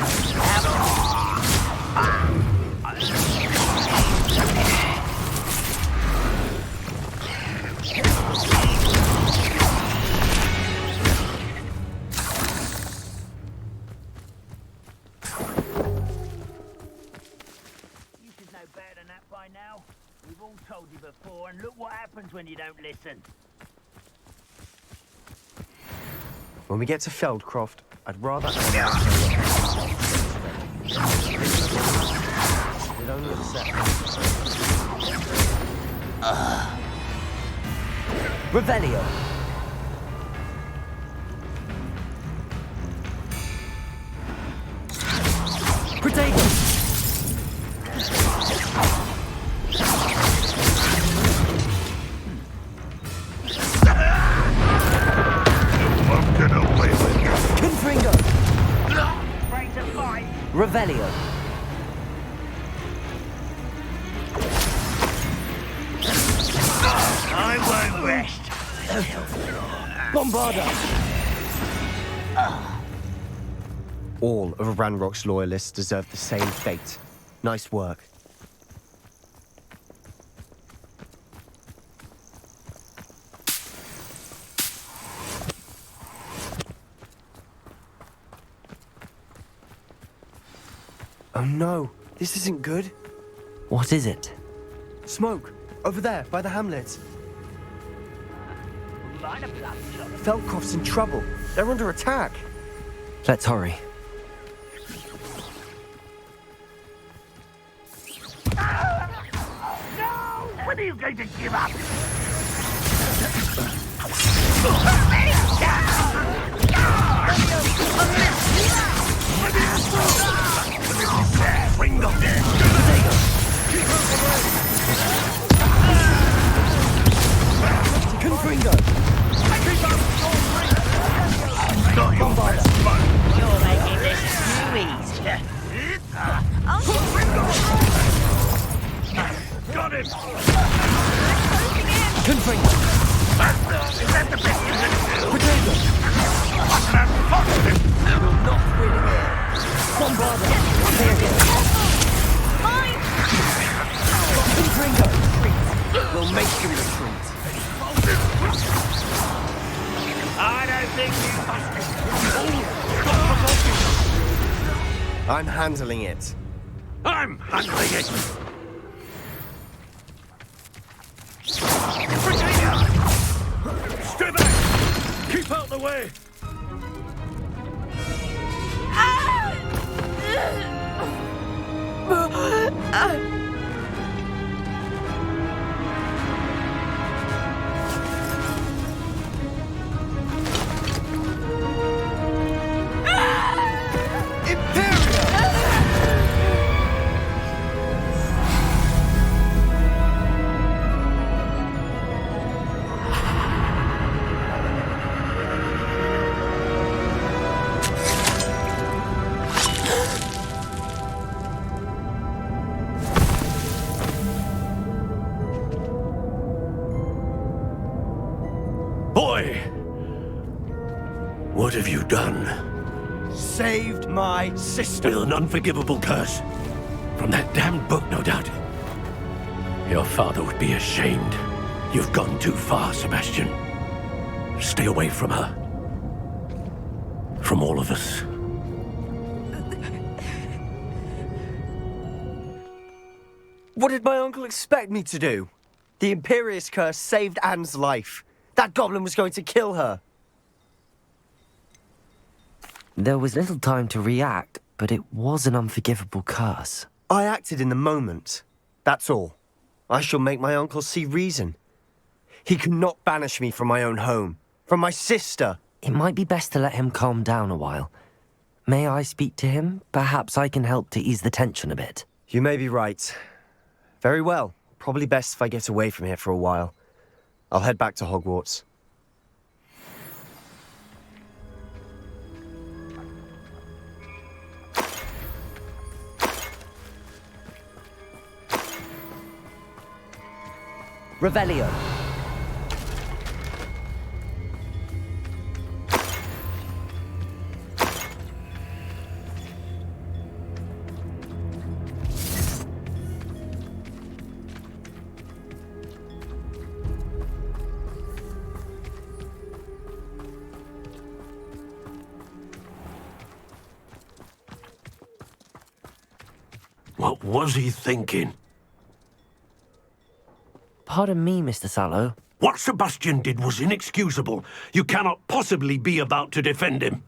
G: You should know better than that by now. We've all told you before, and look what happens when you don't listen.
H: When we get to Feldcroft, I'd rather... With only a second.
D: Revelio. Protego. Confringo.
G: Ready to fight?
D: Revelio.
G: I won't rest.
D: Bombarda.
H: All of Ranrock's loyalists deserve the same fate. Nice work. Oh no, this isn't good.
A: What is it?
H: Smoke, over there, by the hamlet.
G: Line up that shot.
H: Feldcroft's in trouble. They're under attack.
A: Let's hurry.
G: No! When are you going to give up?
D: Confringo! We'll make you retreat.
G: I don't think you must.
H: I'm handling it.
E: I'm handling it!
F: Stay back! Keep out the way!
E: Boy! What have you done?
H: Saved my sister.
E: With an unforgivable curse. From that damned book, no doubt. Your father would be ashamed. You've gone too far, Sebastian. Stay away from her. From all of us.
H: What did my uncle expect me to do? The Imperious curse saved Anne's life. That goblin was going to kill her.
A: There was little time to react, but it was an unforgivable curse.
H: I acted in the moment. That's all. I shall make my uncle see reason. He cannot banish me from my own home, from my sister.
A: It might be best to let him calm down a while. May I speak to him? Perhaps I can help to ease the tension a bit.
H: You may be right. Very well. Probably best if I get away from here for a while. I'll head back to Hogwarts.
D: Revelio.
E: What was he thinking?
A: Pardon me, Mr. Sallow.
E: What Sebastian did was inexcusable. You cannot possibly be about to defend him.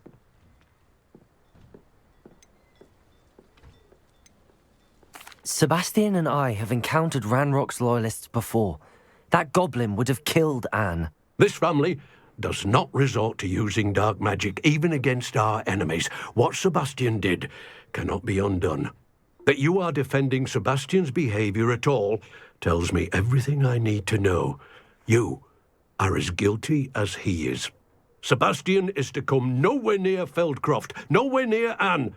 A: Sebastian and I have encountered Ranrock's loyalists before. That goblin would have killed Anne.
E: This family does not resort to using dark magic even against our enemies. What Sebastian did cannot be undone. That you are defending Sebastian's behavior at all tells me everything I need to know. You are as guilty as he is. Sebastian is to come nowhere near Feldcroft, nowhere near Anne.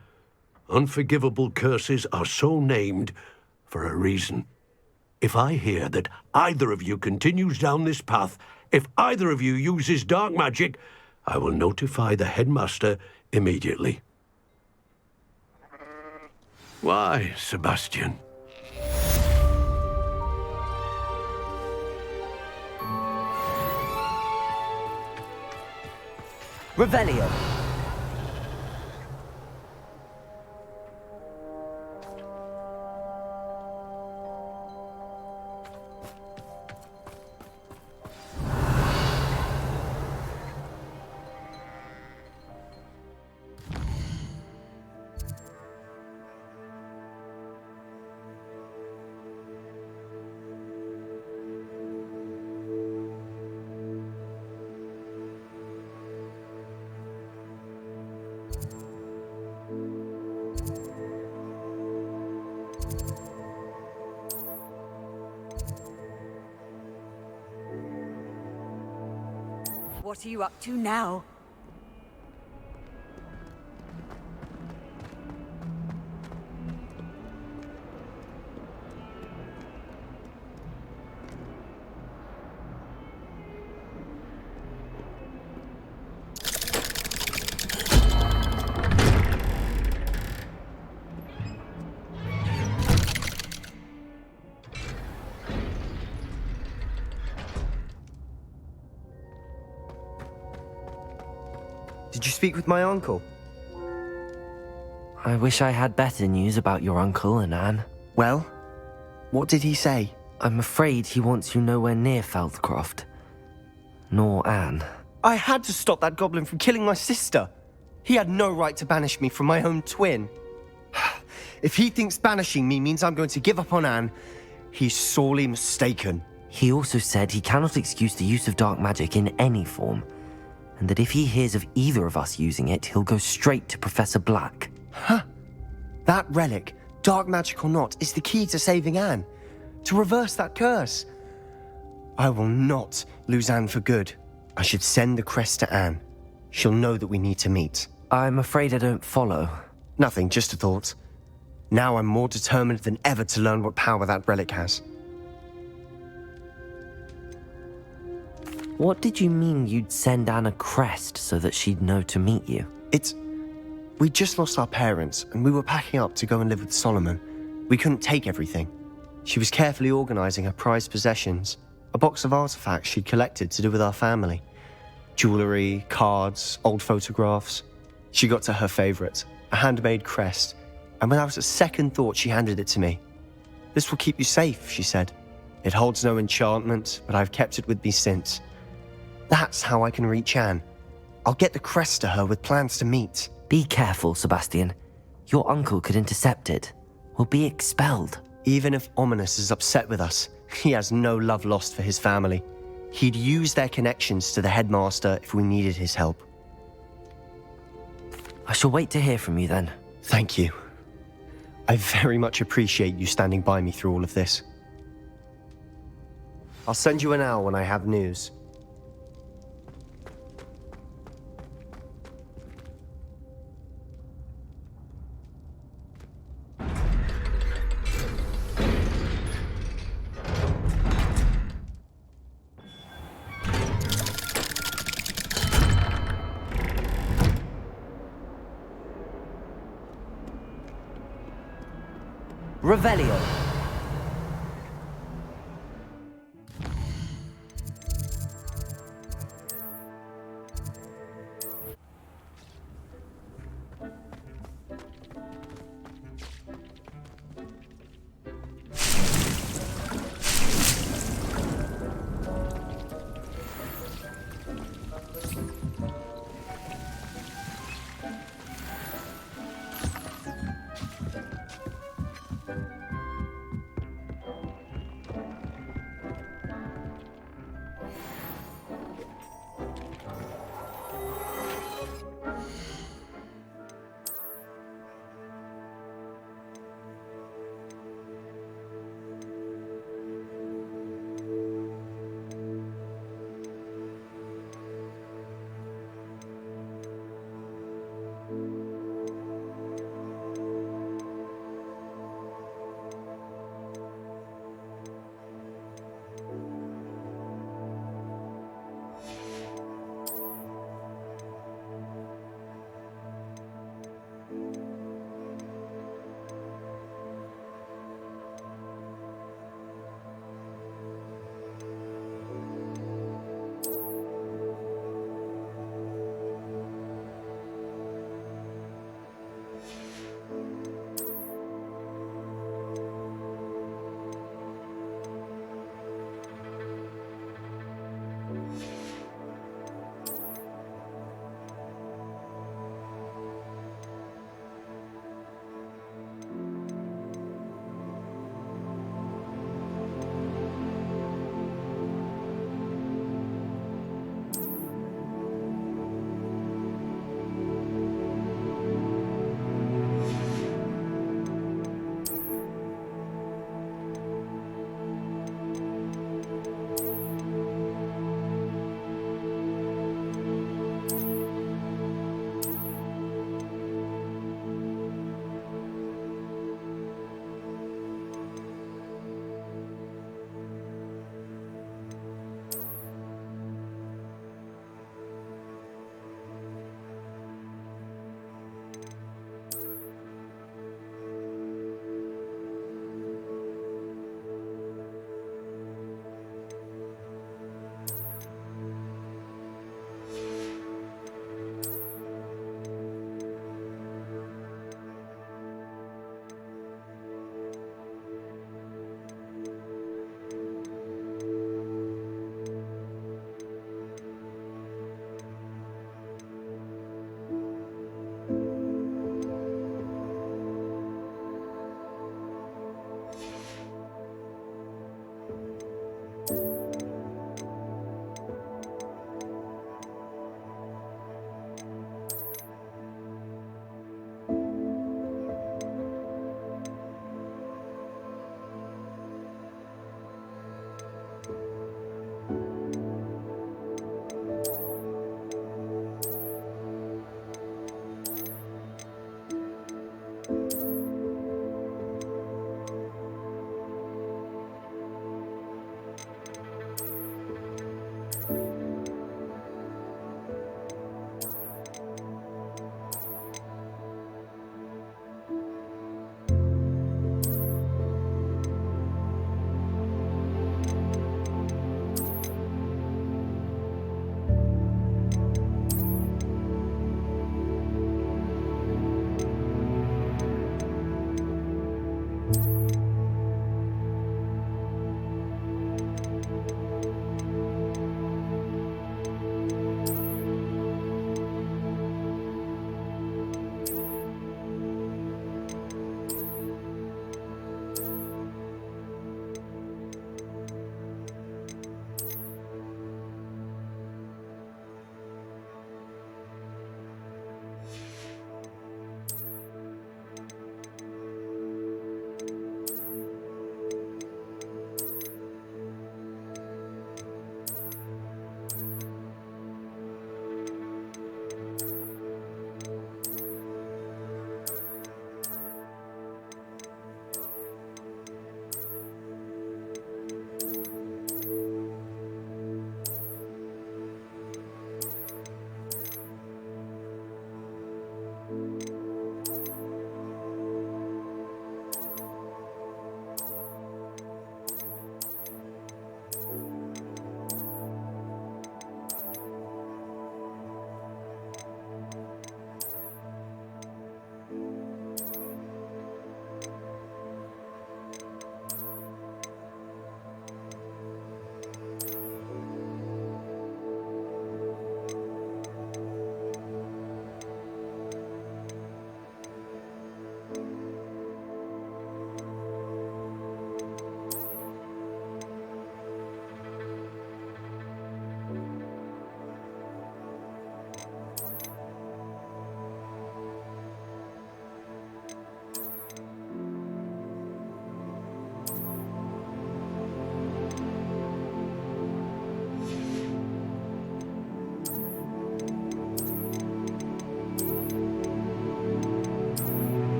E: Unforgivable curses are so named for a reason. If I hear that either of you continues down this path, if either of you uses dark magic, I will notify the headmaster immediately. Why, Sebastian?
D: Revelio.
B: What are you up to now?
H: Did you speak with my uncle?
A: I wish I had better news about your uncle and Anne.
H: Well, what did he say?
A: I'm afraid he wants you nowhere near Feldcroft. Nor Anne.
H: I had to stop that goblin from killing my sister. He had no right to banish me from my own twin. If he thinks banishing me means I'm going to give up on Anne, he's sorely mistaken.
A: He also said he cannot excuse the use of dark magic in any form, and that if he hears of either of us using it, he'll go straight to Professor Black.
H: Huh. That relic, dark magic or not, is the key to saving Anne. To reverse that curse. I will not lose Anne for good. I should send the crest to Anne. She'll know that we need to meet.
A: I'm afraid I don't follow.
H: Nothing, just a thought. Now I'm more determined than ever to learn what power that relic has.
A: What did you mean you'd send Anne a crest so that she'd know to meet you?
H: We just lost our parents, and we were packing up to go and live with Solomon. We couldn't take everything. She was carefully organizing her prized possessions, a box of artifacts she'd collected to do with our family. Jewelry, cards, old photographs. She got to her favorite, a handmade crest, and without a second thought she handed it to me. This will keep you safe, she said. It holds no enchantment, but I've kept it with me since. That's how I can reach Anne. I'll get the crest to her with plans to meet.
A: Be careful, Sebastian. Your uncle could intercept it. We'll be expelled.
H: Even if Ominous is upset with us, he has no love lost for his family. He'd use their connections to the headmaster if we needed his help.
A: I shall wait to hear from you then.
H: Thank you. I very much appreciate you standing by me through all of this. I'll send you an owl when I have news.
D: Revelio.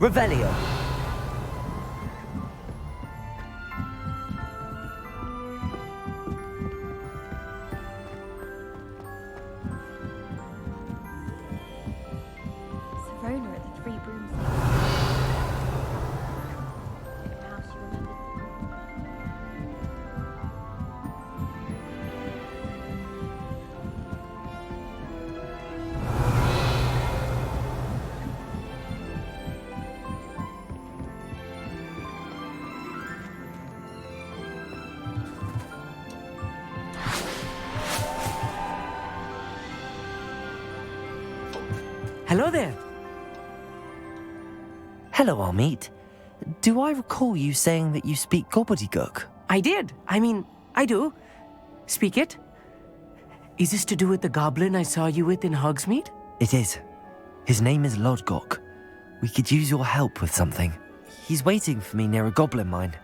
D: Revelio.
B: Serona at the Three Brooms. How she remembered.
I: Hello there.
A: Hello, Amit. Do I recall you saying that you speak gobbledygook?
I: I did. I do. Speak it. Is this to do with the goblin I saw you with in Hogsmeade?
A: It is. His name is Lodgok. We could use your help with something. He's waiting for me near a goblin mine.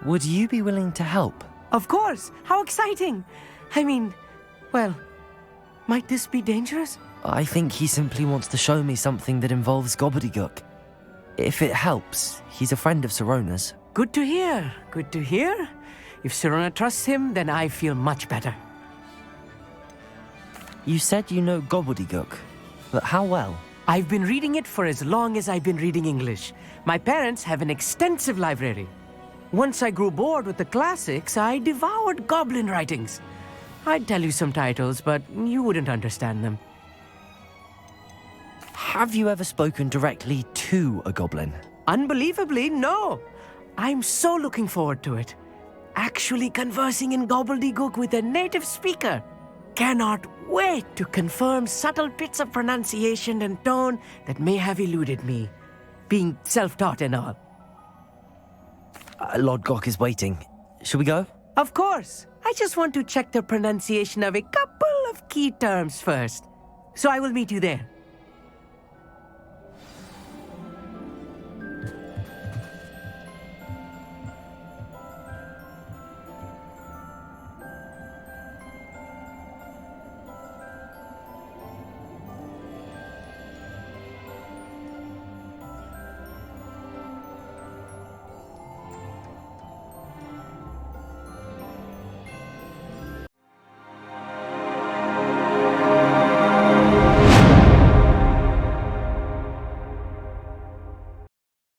A: Would you be willing to help?
I: Of course. How exciting. Well, might this be dangerous?
A: I think he simply wants to show me something that involves gobbledygook. If it helps, he's a friend of Serona's.
I: Good to hear. Good to hear. If Serona trusts him, then I feel much better.
A: You said you know gobbledygook, but how well?
I: I've been reading it for as long as I've been reading English. My parents have an extensive library. Once I grew bored with the classics, I devoured goblin writings. I'd tell you some titles, but you wouldn't understand them.
A: Have you ever spoken directly to a goblin?
I: Unbelievably, no. I'm so looking forward to it. Actually conversing in gobbledygook with a native speaker. Cannot wait to confirm subtle bits of pronunciation and tone that may have eluded me, being self-taught and all.
A: Lodgok is waiting. Shall we go?
I: Of course. I just want to check the pronunciation of a couple of key terms first. So I will meet you there.